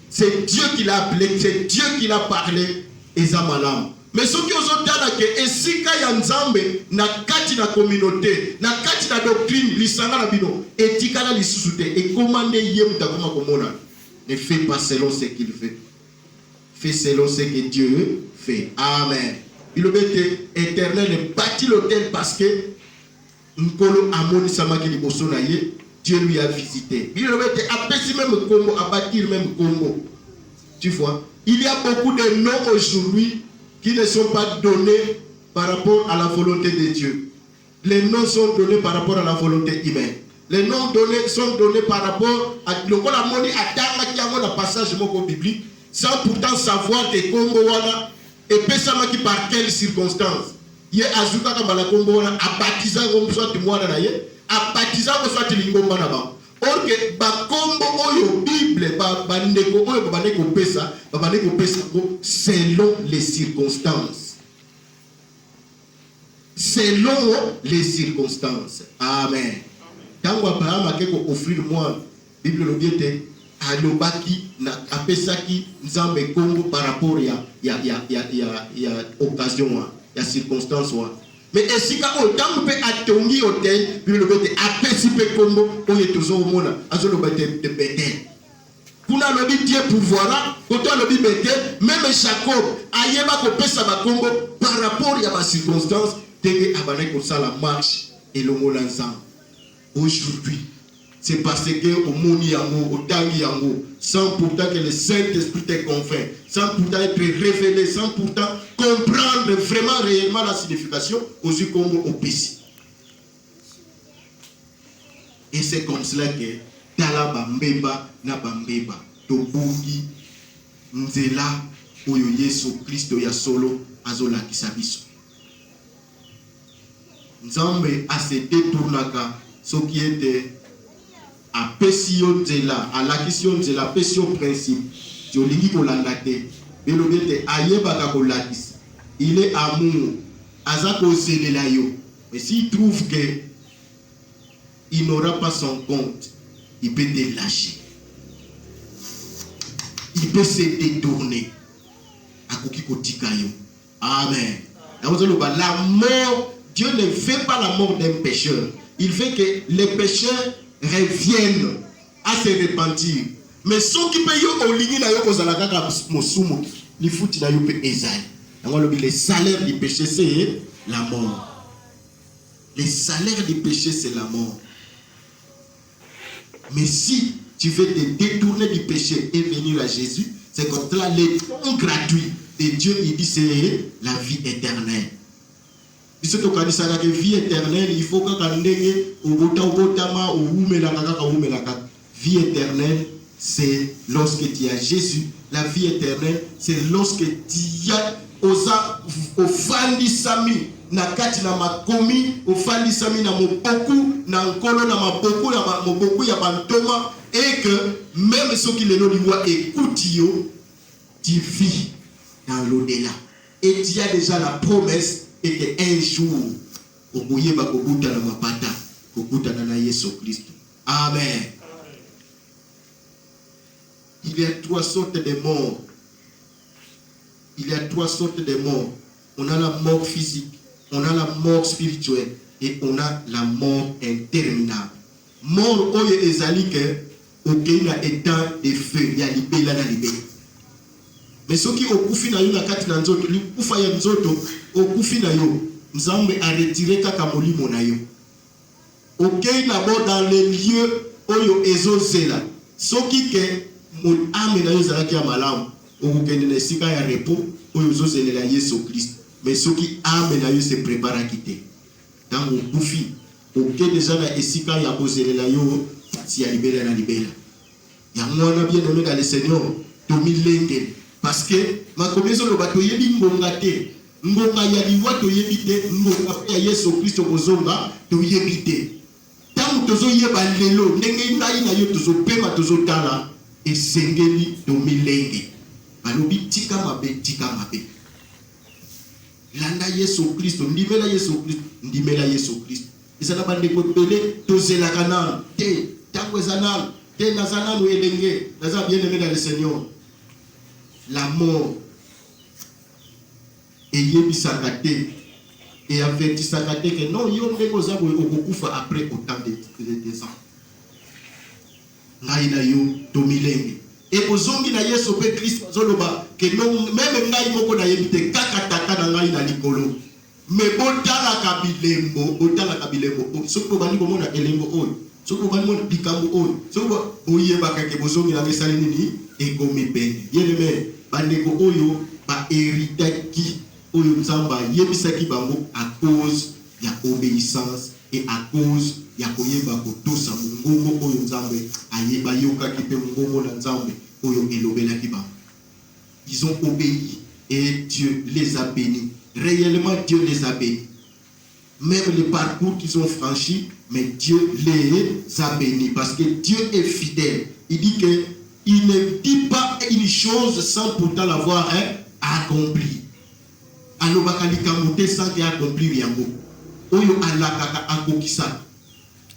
c'est Dieu qui l'a appelé, c'est Dieu qui l'a parlé, et ça malam. Mais ce qui est aujourd'hui, et si il y a Nzambe, na kati na communauté, na kati na doctrine, lisanga na bino, et tikala lisusute, et commande yem takoma komona. Ne fais pas selon ce qu'il fait. Fais selon ce que Dieu fait. Amen. Il est éternel bâti l'autel parce que Nkolo Amoni Samaki Liboso Naye, Dieu lui a visité. Il est abaissé même Congo, à bâtir même Congo. Tu vois, il y a beaucoup de noms aujourd'hui qui ne sont pas donnés par rapport à la volonté de Dieu. Les noms sont donnés par rapport à la volonté humaine. Les noms donnés sont donnés par rapport à la monnaie à Dama qui a un passage biblique sans pourtant savoir que Congo wana et pesama qui par quelles circonstances. Il y a azuka kama la Congo wana a baptisé comme soit mwana na ye, a baptisé comme soit lingomba na ba. Or que ba Congo oyo Bible ba ndeko oyo ba ndeko pesa selon les circonstances. Selon les circonstances. Amen. Quand Abraham a offrir moi, Bible le biete alobaki na apesaki nzambe Congo par rapport ya occasion ya circonstance wa. Mais esika o tant pe atongi hotel, Bible le biete apesi pe Congo oye tozo mona azolo bete de bete. Kuna lobi Dieu pouvoir, koto lobi bete, même Jacob ayeba ko pesa ba Congo par rapport ya ba circonstance tenge abane ko sala marche et le mona nzambe. Aujourd'hui, c'est parce que au moni yango, au tangi yango, sans pourtant que le Saint-Esprit te convainc, sans pourtant être révélé, sans pourtant comprendre vraiment réellement la signification, aussi comme au péché. Et c'est comme cela que Tala Bambeba na Bambeba, Tobugi, Nzela, Oyo Yesu Christo ya solo, Azola Kisabiso. Nzambe a se détournaka. Ce qui était à Pession de la, à la question de la Pession principe, il est amour, mais s'il trouve que il n'aura pas son compte, il peut te lâcher, il peut se détourner. Amen. La mort, Dieu ne fait pas la mort d'un pécheur. Il fait que les pécheurs reviennent à se repentir. Mais ceux qui payent au ligne na yo kozalaka ka mosumu, li futi na yo pe ezali. Le salaire du péché c'est la mort. Le salaire du péché c'est la mort. Mais si tu veux te détourner du péché et venir à Jésus, c'est comme cela le don gratuit de Dieu, il dit c'est la vie éternelle. Si tu as dit vie éternelle, il faut que vie éternelle, c'est lorsque tu as Jésus. La vie éternelle, c'est lorsque tu as au fandi sami na kati na makomi, au fandi sami na moboku, na nkolo na maboku na moboku ya bantoma, et que même ceux qui les voient écoutent yo, tu vis dans l'au-delà. Et tu as déjà la promesse et qu'un jour, il y a trois sortes de morts. Il y a trois sortes de morts. On a la mort physique, on a la mort spirituelle et on a la mort interminable. Mort oye ezalike okena état de feu ya libela na libela. Mais ceux qui okufi na yo na kati na nzoto, li kufa ya nzoto okufi na yo, Nzambe a retiré kaka molimo na yo. Okei na bo dans les lieux oyo ezozela. Soki ke mon âme na yo zalaki ya malamu, okende na sika ya repos oyo zozelela Yesu Christ. Mais soki âme na yo se prépare à quitter. Dans mon kufi, okende déjà na esika ya kozelela yo, si ya libela na libela. Il y a moins bien aimé dans le Seigneur, Tomilenge. Parce que ma commission de bateau yebi ngongate, ngonga ya liwa to yebite, ngonga ya Yesu Christo kozonga to yebite. Tant tozo yeba lelo, ndenge ngai na yo tozo pema tozo tala, esengeli Tomilenge. Balobi tika mabe, tika mabe. Landa Yesu Christo, ndimela Yesu Christo, ndimela Yesu Christo. Isa na bande kopele tozela kanal, te, tango zanal. Te nazana nous elenge, naza bien aimé dans le Seigneur. La mort et yebisakate et avertissakate que non yonde kozabo okokufa après autant de ans. Ngai na yo tomilenge. Et kozongi na Yesu pe Christ zoloba que non même ngai moko na yebite kaka tata na ngai na likolo. Mais botala kabilembo, soko bani komona elembo oyo. Soko bani mona pikambo oyo. Soko oye bakake bozongi na mesali nini ekomi bene. Yeleme bandeko oyo ba héritaki oyo nzamba yebisaki bango à cause ya obéissance et à cause ya koyeba kotosa mungongo oyo nzambe ayeba yokaki pe mungongo na nzambe oyo elobelaki bango. Ils ont obéi et Dieu les a bénis. Réellement Dieu les a bénis. Même les parcours qu'ils ont franchis, mais Dieu les a bénis parce que Dieu est fidèle. Il dit que il ne dit pas une chose sans pourtant l'avoir accompli. Alors bakalika monter sans qu'il accompli yango. Oyo alakaka akokisa.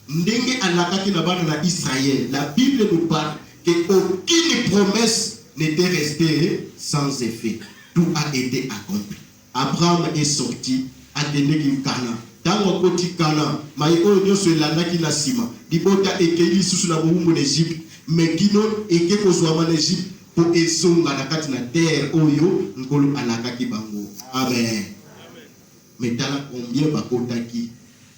Ndenge alakaki na bana na Israël. La Bible nous parle que aucune promesse n'était restée sans effet. Tout a été accompli. Abraham est sorti à Deneki Kana. Tango koti Kana, mai oyo nyoso elandaki na sima. Libota ekeli susu na bomumbu na Egypte. Mekino eke kozwama na Egypte po ezonga na kati na terre oyo nkolo alakaki bango. Amen. Mais tala combien bakotaki.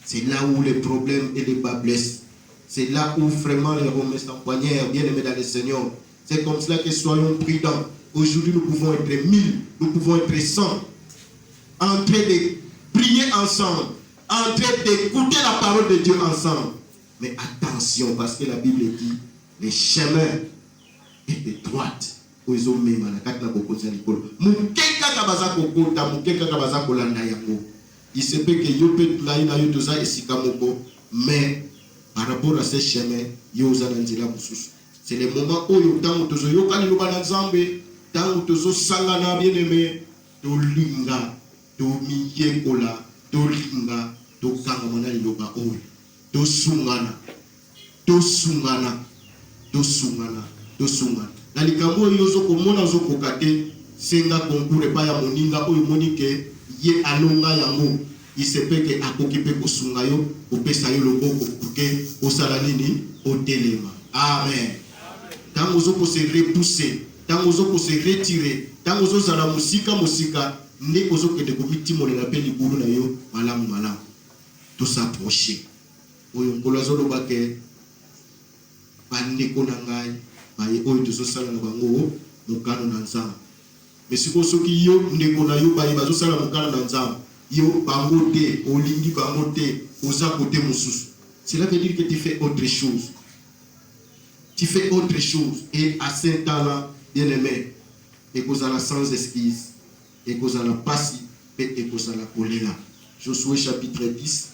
C'est là où les problèmes et les bas blessent. C'est là où vraiment les remesses empoignèrent, bien aimés dans le Seigneur. C'est comme cela que soyons prudents. Aujourd'hui, nous pouvons être 1000, nous pouvons être 100. En train de prier ensemble, en train d'écouter la parole de Dieu ensemble. Mais attention, parce que la Bible dit, les chemins étaient droites. Il se peut que yo peut na yo toza esikamoko, mais par rapport à ces chemins, yo za nzela mususu. C'est le moment où yo tango tozo yo kali loba na Nzambe, tango tozo sangana bien aimé, to linga, to miyekola, to linga, to kanga mona loba oyo. To sungana, to sungana, to sungana, to sungana. Na likambo yo zo komona zo kokate senga concours pa ya moninga oyo monike ye alonga yango. Il se peut que akokipe kosunga yo opesa yo loboko kuke osala nini otelema. Amen. Tant ozo ko se repousser, tant ozo ko se retirer, tant ozo zala musika ne ozo ke de komiti molela pe libulu na yo malamu to s'approcher. Oyo nkolo zo loba ke bande ko na ngai baye oyo tozo sala na bango mokano na Nzambe. Mais siko soki yo ndeko na yo baye bazo sala mokano na Nzambe. Yo bangote, olingi bangote, oza côté mususu. Cela veut dire que tu fais autre chose. Tu fais autre chose. Et à ce temps-là, bien aimé, et qu'on a la sans esquisse, et qu'on a la passe, et qu'on a la colère. Josué chapitre 10.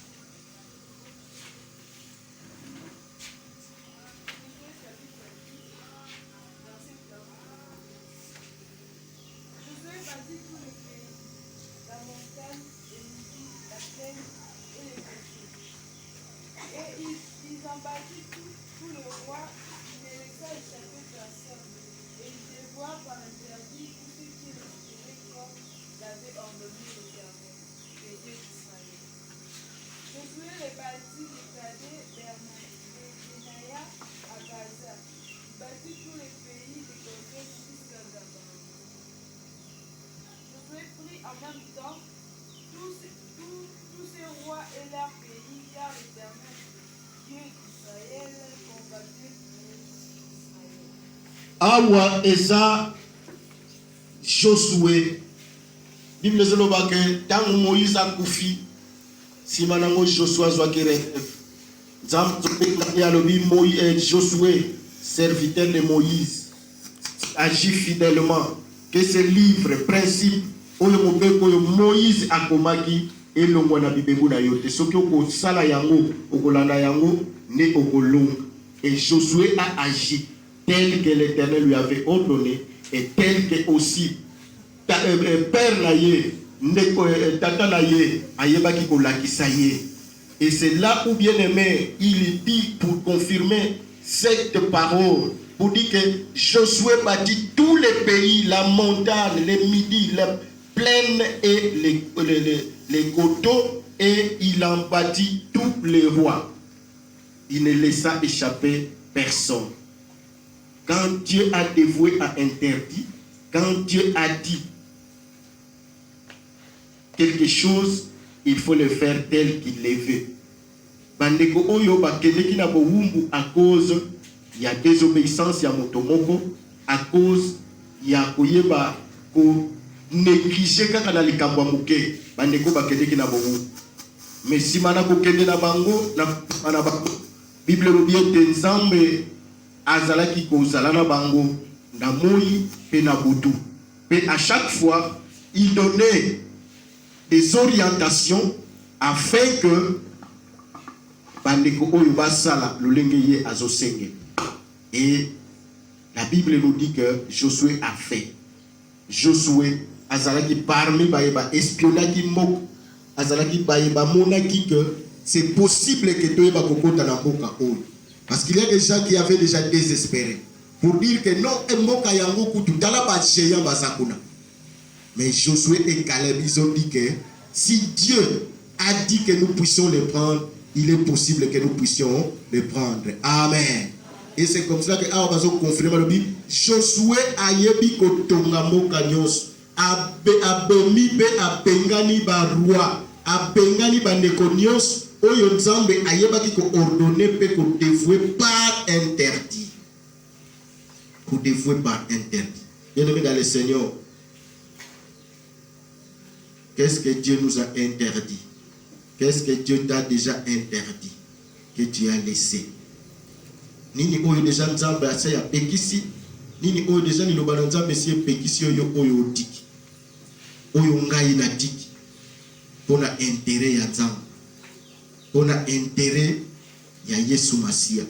Awa eza Josué. Bible zeloba ke tango Moïse akufi sima nango Josué zwaki rêve. Nzambe ya lobi Moïse Josué serviteur de Moïse, agit fidèlement. Que ce livre, principe, Moïse a komaki et le mwana bibengu na yote. Soki oko sala yango, okolanda yango, ne okolong. Et Josué a agi tel que l'Éternel lui avait ordonné et tel que aussi père naye, tata naye, ayebaki kolakisa ye. Et c'est là où bien aimé, il dit pour confirmer cette parole. Pour dire que Josué bâtit tous les pays, la montagne, les midis, les plaines et les coteaux, et il en bâtit tous les rois. Il ne laissa échapper personne. Quand Dieu a dévoué, a interdit, quand Dieu a dit quelque chose, il faut le faire tel qu'il le veut. Bandeko oyo bakendeki na bowumbu à cause il y a désobéissance ya motomoko, à cause il y a koyeba ko négliger kaka na likambo muke bandeko bakendeki na bowumbu. Mais si mana ko kende na bango na bango Bible lobi te Nzambe azalaki ko zala na bango na moi pe na butu. Mais à chaque fois il donnait des orientations afin que bandeko oyo basala lolenge ye azosenge. Et la Bible nous dit que Josué a fait. Josué azalaki parmi baeba espionnaki mok azalaki baeba monaki que c'est possible que toyeba kokota na mboka oyo. Parce qu'il y a des gens qui avaient déjà désespéré pour dire que non mboka yango kutu tala ba géant bazakuna. Mais Josué et Caleb ils ont dit que si Dieu a dit que nous puissions les prendre, il est possible que nous puissions les prendre. Amen. Et c'est comme cela que Abazo confirme le dit Josué a yebi kotonga moka nyos abemi be abengani ba roi abengani ba nekonyos oyo Nzambe ayebaki ko ordonner pe ko dévouer par interdit. Ko dévouer par interdit. Bien-aimés dans le Seigneur, qu'est-ce que Dieu nous a interdit? Qu'est-ce que Dieu t'a déjà interdit? Que tu as laissé? Nini oyo déjà Nzambe asa ya pekisi? Nini oyo déjà ni lobana Nzambe si pekisi oyo oyo otiki? Oyo ngai na tiki? Pona intérêt ya Nzambe. Pona intérêt ya Yesu Masia.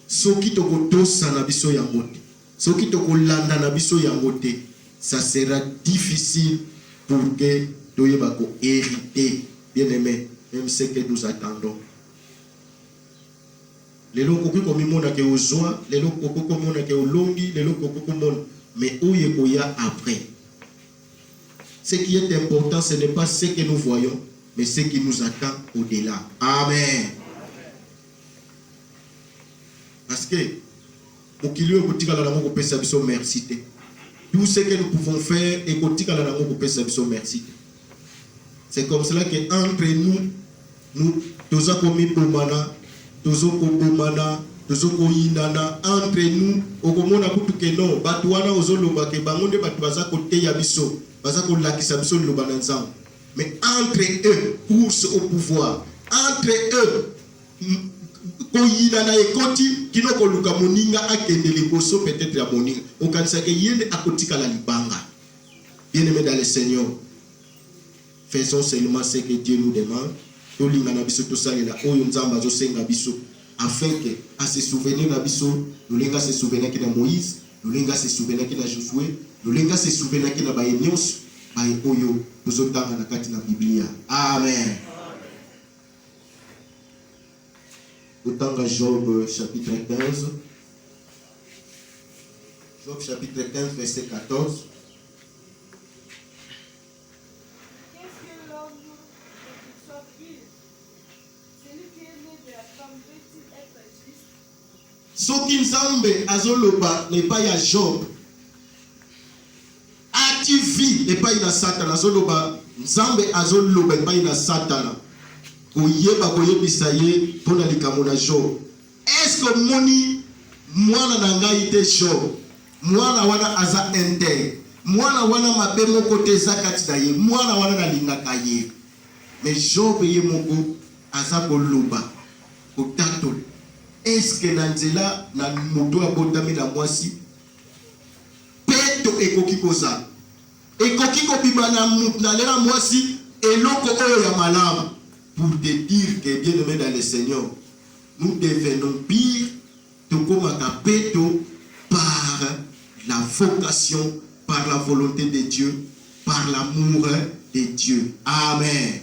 Soki tokotosa na biso ya mote. Soki tokolanda na biso ya mote. Ça sera difficile pour que toyeba ko hériter, bien aimé, même ce que nous attendons. Lelo koko komimona ke ozwa, lelo koko komona ke olongi, lelo koko komona, mais oye koya après. Ce qui est important, ce n'est pas ce que nous voyons, mais ce qui nous attend au-delà. Amen. Parce que mokili oyo kotikala nango kopesa biso merci te. Tout ce que nous pouvons faire et kotikala nango kopesa biso merci te. C'est comme cela que entre nous toza komi bomana, tozo ko bomana, tozo ko yinana entre nous okomona kutu ke non batu wana ozoloba ke bangonde batu baza kote ya biso, baza ko lakisa biso lobana nzambe. Mais entre eux course au pouvoir, entre eux koyinana ekoti kinoko luka moninga akende liboso peut-être ya moninga okanisa ke yende akotikala libanga. Bien-aimés dans le Seigneur, faisons seulement ce que Dieu nous demande. Afin que, à se souvenir de Bisso, nous l'enga se souvenir de Moïse, nous l'enga se souvenir de Josué, nous l'enga se souvenir de Baénios, Baéoyo, nous autres dans la carte de la Bible. Amen. Autant que Job chapitre 15. Job chapitre 15, verset 14. Soki Nzambe azoloba n'est pas ya Job. A-tu vu n'est pas ina Satan azoloba Nzambe azoloba n'est pas ina Satan. Koyeba koyebisa ye pona likambo na Job. Est-ce que moni mwana na ngai te Job? Mwana wana aza ente. Mwana wana mabe moko te zakati na ye. Mwana wana na lingaka ye. Mais Job ye moko aza koloba kotatoli. est-ce que nanzela na moto abotami na mwasi peto ekoki kozala ekoki kobima na lela mwasi eloko oyo ya malamu pour te dire que bien aimé dans le Seigneur nous devenons pire tokomaka peto par la vocation, par la volonté de Dieu, par l'amour de Dieu. Amen.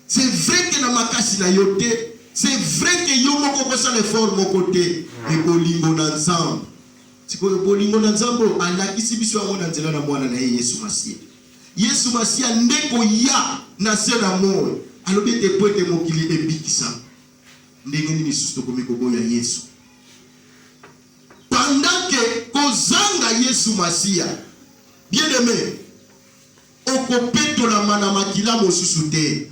C'est vrai que na makasi na yote, c'est vrai que yo moko kosa l'effort mon côté, mais bolingo na nzambe. Siko bolingo na nzambe alakisi biso yango na nzela na mwana na Yesu Masia. Yesu Masia ndeko ya na se na mort. Alobi te poete mokili ebikisa. Ndenge nini susu tokomi koboya Yesu. Pendant que kozanga Yesu Masia, bien aimé, okopeto la mana makila mosusu te.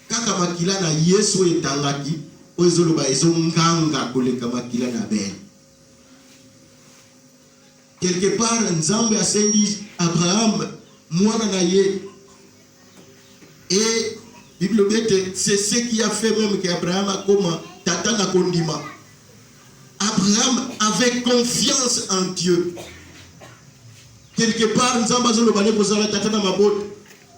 Kaka makila na Yesu etangaki, ozoloba ezonganga koleka makila na ben. Quelque part, Nzambe asengi Abraham, mwana na ye. Et Bible bete, c'est ce qui a fait même qu'Abraham a comme tata na kondima. Abraham avait confiance en Dieu. Quelque part, Nzamba zolo bane kozala tata na mabot,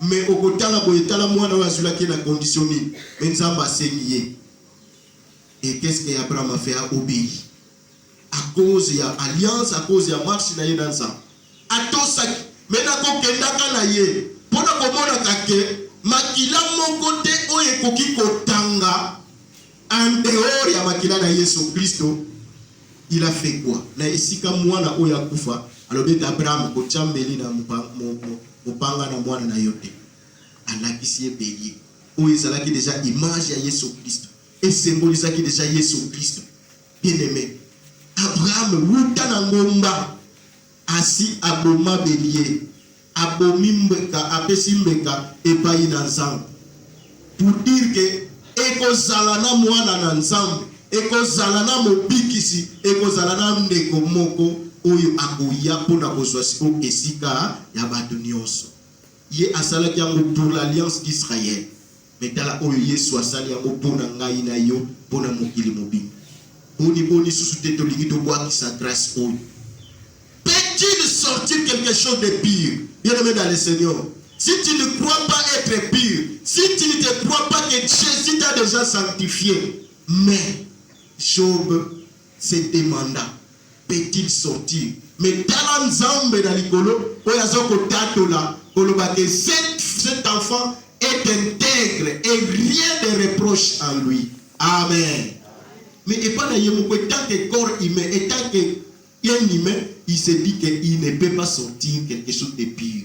mais okotala boyetala mwana wa zula ki na conditionné. Mais Nzamba sengiye. Et qu'est-ce que Abraham a fait? A obéi. À cause ya alliance, à cause ya marche na ye dans ça. Atosaki, mais na kokendaka na ye. Pona komona kake makila moko te oye koki kotanga en dehors ya makila na Yesu Kristo. Il a fait quoi? Na esika mwana oya kufa, alobeta Abraham ko chambeli na mupanga na mwana na yote. Alakisi ebeli. Oyo ezalaki déjà image ya Yesu Kristo. Et symbolisaki déjà Yesu Kristo. Bien aimé. Abraham wuta na ngomba asi aboma belie. Abomi mbeka, apesi mbeka epai na nzambe. Pour dire que ekozala na mwana na nzambe. Ekozala na mobikisi, ekozala na ndeko moko oyo akoya pona kozwa siko esika ya bato nyonso. Ye asalaki yango pour l'alliance d'Israël. Mais tala oyo Yesu asali yango pona ngai na yo, pona mokili mobimba. Boni susu te tolingi to boaki sa grâce oyo. Peut-il sortir quelque chose de pire? Bien aimé dans le Seigneur. Si tu ne crois pas être pire, si tu ne te crois pas que Jésus t'a déjà sanctifié, mais Job se demanda, peut-il sortir? Mais dans l'ensemble dans l'icolo, cet enfant est intègre et rien ne reproche en lui. Amen. Mais et pas tant que corps humain, et tant que humain, il se dit qu'il ne peut pas sortir quelque chose de pire.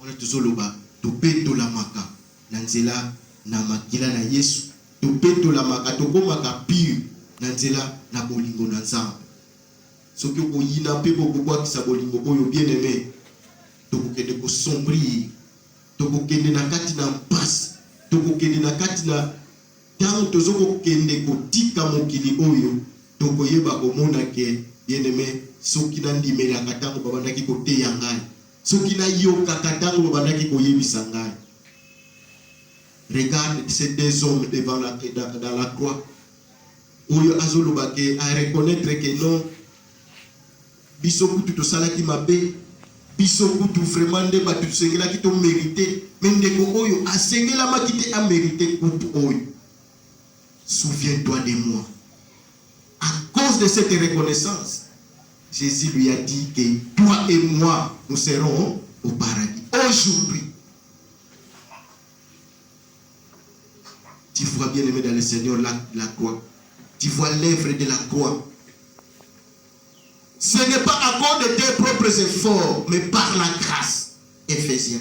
On est toujours là-bas, tu peux tout la maka, nanzela na makila na Yesu. Topeto la makatoko pire nanzela na bolingo na nzambe. Soki ko yina pe bokwa ki sa bolingo oyo bien aimé. Tokokende ko sombrir. Tokokende na kati na passe. Tokokende na kati na tango tozoko kende ko tika mokili oyo. Tokoyeba komona ke bien aimé soki na ndimela katango babandaki ko te yangai. Soki na yoka katango babandaki ko yebisa ngai. Regarde ces deux hommes devant dans la croix. Oyo azolobake à reconnaître que non. Bisoku tout sala ki mabe. Bisoku tout vraiment de batu sengela ki to mérité. Mais ndeko oyo asengela makite a mérité kutu oyo. Souviens-toi de moi. À cause de cette reconnaissance, Jésus lui a dit que toi et moi nous serons au paradis. Aujourd'hui. Tu vois bien aimé dans le Seigneur la croix. Tu vois l'œuvre de la croix. Ce n'est pas à cause de tes propres efforts, mais par la grâce. Éphésiens.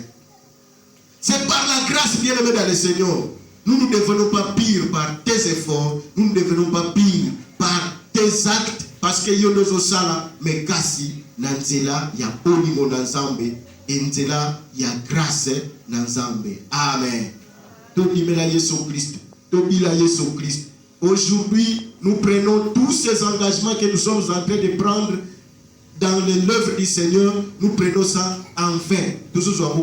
C'est par la grâce bien aimé dans le Seigneur. Nous ne devenons pas pire par tes efforts. Nous ne devenons pas pire par tes actes. Parce que yo nous sala, mais kasi nanzela ya polimo nanzambe. Enzela ya grâce nanzambe. Amen. Tout la Jésus Christ. Christ. Aujourd'hui, nous prenons tous ces engagements que nous sommes en train de prendre dans l'œuvre du Seigneur. Nous prenons ça enfin. Tout ce soit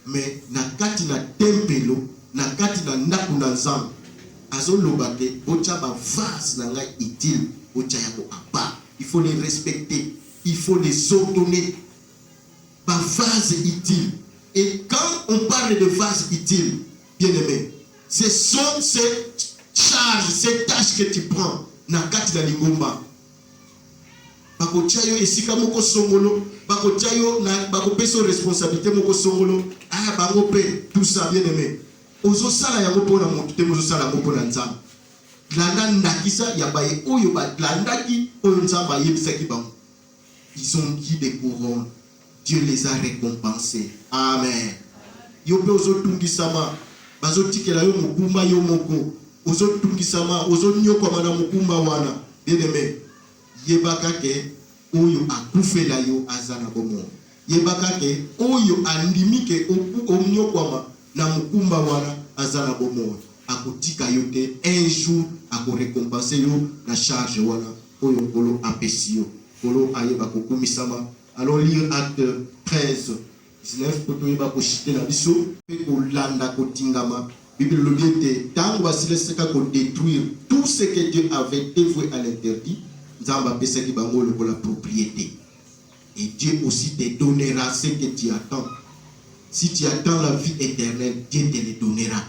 mais na kati na tempelo na kati na ndako na nzambe azoloba ke botia ba vase na ngai utile botia yango à part. Il faut les respecter, il faut les ordonner. Ba vase utile. Et quand on parle de vase utile, bien aimé, ce sont ces charges, ces tâches que tu prends na kati na lingomba. Bakotia yo esika moko songolo, bakotia yo na bakopesa responsabilité moko songolo, ah bango pe tout ça, bien aimé. Ozo sala yango pona moto te mozo sala yango pona nzambe. Landa ndakisa ya baye oyo ba landaki oyo nzamba yebisaki bango. Ils ont qui des couronnes. Dieu les a récompensés. Amen. Yo pe ozo tungisama bazo tikela yo mukumba yo moko. Ozo tungisama ozo nyoko mana mukumba wana. Bien aimé. Yebaka ke oyo akufela yo azana bomo. Yebaka ke oyo andimi ke omnyokwama na mukumba wana azana bomo. Akotika yo te un jour ako récompenser yo na charge wana oyo kolo apesio kolo ayeba kokumisama. Allons lire Acte 13 19 pour yeba ko chite na biso pe ko landa ko tingama. Bible le dit te tango basileseka ko détruire tout ce que Dieu avait dévoué à l'interdit. Nzamba pesaki bango le la propriété. Et Dieu aussi te donnera ce que tu attends. Si tu attends la vie éternelle, Dieu te le donnera.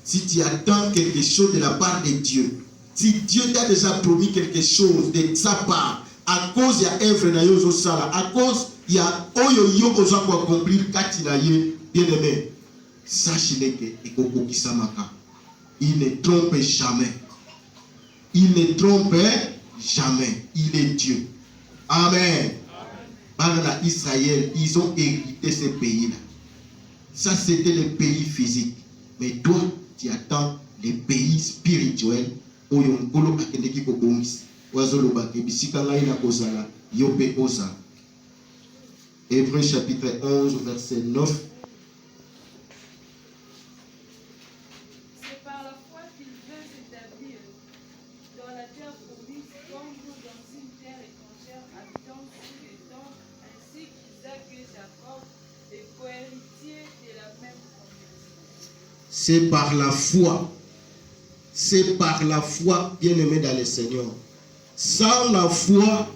Si tu attends quelque chose de la part de Dieu, si Dieu t'a déjà promis quelque chose de sa part, à cause il y a œuvre na yo sala, à cause il y a oyo yo oza ko accomplir kati na ye, bien aimé, sache-le que ekoko kisamaka. Il ne trompe jamais. Il ne trompe jamais. Il est Dieu. Amen. Dans Israël, ils ont hérité ce pays-là. Ça, c'était le pays physique. Mais toi, tu attends les pays spirituels. Oyonkolo akendeki ko bongisi. Wazolo bake bisika ngai na kozala yope oza. Hébreux chapitre 11 verset 9. C'est par la foi qu'il veut s'établir dans la terre promise, comme dans une terre étrangère, habitant sous les temps, ainsi qu'Isaac et Jacob, les cohéritiers de la même promesse. C'est par la foi. C'est par la foi, bien-aimé dans le Seigneur. Sans la foi,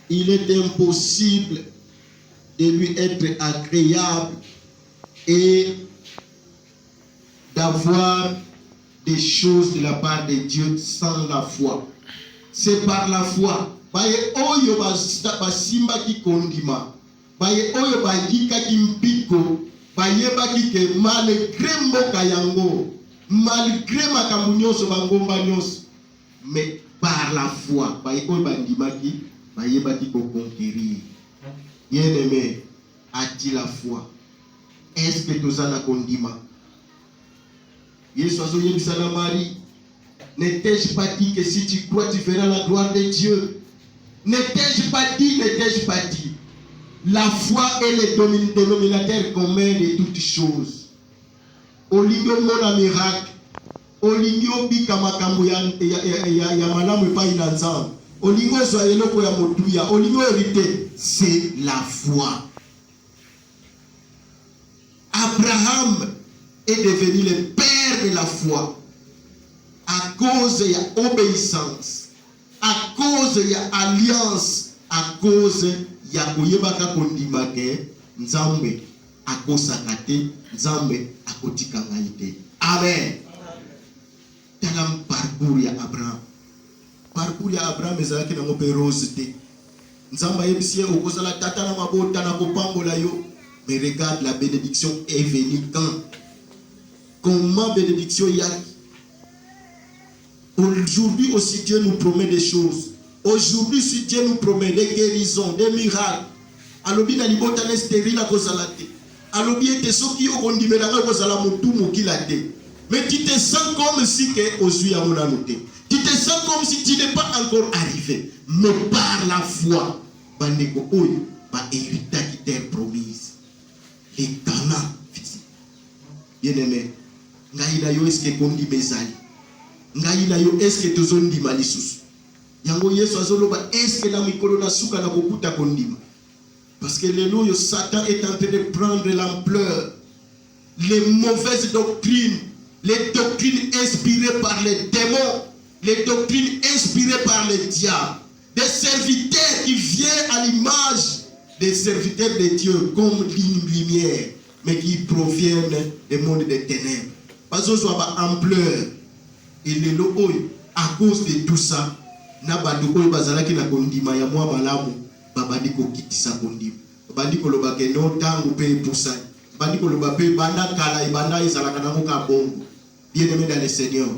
il est impossible de lui être agréable et d'avoir des choses de la part de Dieu sans la foi. C'est par la foi. Baye oyo basimba ki kondima. Baye oyo bagika ki mpiko. Baye baki ke malgré mboka yango. Malgré makambo nyonso bangomba nyonso. Mais par la foi. Baye oyo bandimaki. Baye baki ko conquérir. Bien-aimé, a-t-il la foi? Est-ce que tu as la kondima? Yesu azoyebisana Marie, ne t'ai-je pas dit que si tu crois, tu verras la gloire de Dieu? Ne t'ai-je pas dit, la foi est le dénominateur commun de toutes choses. Olingo mona miracle, olingo bika makambo ya malamu epai na nzambe, olingo zwa eloko ya motuya, olingo hérité, c'est la foi. Abraham est devenu le père de la foi à cause de l'obéissance, à cause de l'alliance, à cause de koyebaka kondima ke nzambe akosaka te, nzambe akotika ngai te. Amen. Talam parcours ya Abraham. Parcours ya Abraham ezalaki nango pe rose te. Nzambe ayebisi ye okozala tata na mabota na kopambola yo. Mais regarde, la bénédiction est venue quand? Comment bénédiction y a? Aujourd'hui aussi Dieu nous promet des choses. Aujourd'hui si Dieu nous promet des guérisons, des miracles. Alobi na libota na stérile kozala te. Alobi ete soki okondimela nga kozala mutu mokila te. Mais tu te sens comme si que ozui ya mona noté. Tu te sens comme si tu n'es pas encore arrivé. Mais par la foi, bandeko oyo ba héritage terre promise. Les Ghana physique. Bien-aimé, ngai na yo eske kondi bezali. Ngai na yo eske tozondi malisusu. Yango Yesu azoloba eske na mikolo na suka na kokuta kondima. Parce que lelo yo Satan est en train de prendre l'ampleur. les mauvaises doctrines, les doctrines inspirées par les démons, les doctrines inspirées par le diable, des serviteurs qui viennent à l'image des serviteurs de Dieu comme lumière, mais qui proviennent du monde des ténèbres. Parce que soit ampleur et le logo à cause de tout ça, na bandiko bazalaki na kondima ya mwa malamu babandi ko kitisa kondima babandi ko loba ke no tangu pe pusa babandi ko loba pe banda kala ibanda izalaka na ka bongo. Bien-aimé dans le Seigneur,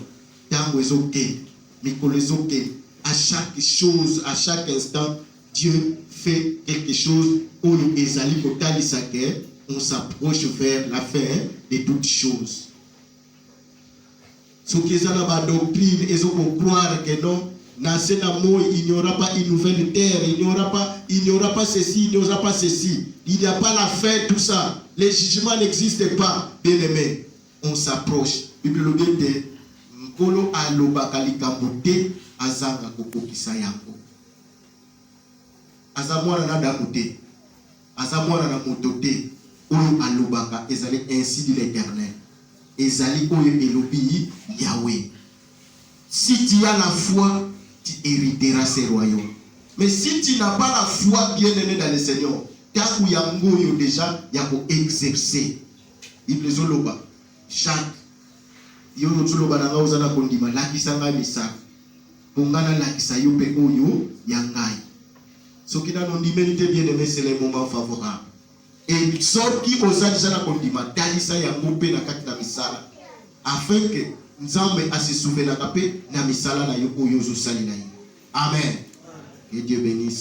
tangu ezoke mikolo ezoke, à chaque chose, à chaque instant, Dieu fait quelque chose où nous ezali kotalisa ke on s'approche vers la fin de toutes choses. Ce qui est dans la doctrine, ils ont croire que non, il n'y aura pas une nouvelle terre, il n'y aura pas ceci, il n'y aura pas ceci. Il n'y a pas la fin, tout ça. Les jugements n'existent pas. Bien aimé, on s'approche. Bible dit, Nkolo alobaka likambote azanga kokokisa yango. Azamwana na damote. Azamwana na motote. Oyo alobaka ezali ainsi dit l'Éternel. Ezali oyo elobi Yahweh. Si tu as la foi, tu hériteras ces royaumes. Mais si tu n'as pas la foi, bien-aimé dans le Seigneur, taku yango yo déjà yako exercer. Bible zoloba. Jacques yo zoloba na ngauza na kondima lakisa ngai misaka. Pongana lakisa yo pe oyo yangai. Soki na ndimeli te bien-aimé, c'est le moment favorable. Et soki oza déjà na kondima talisa yango pe na kati na misala. Afin que Nzambe asisouvenaka pe na misala na yo oyo zosali na yo. Amen. Que Dieu bénisse.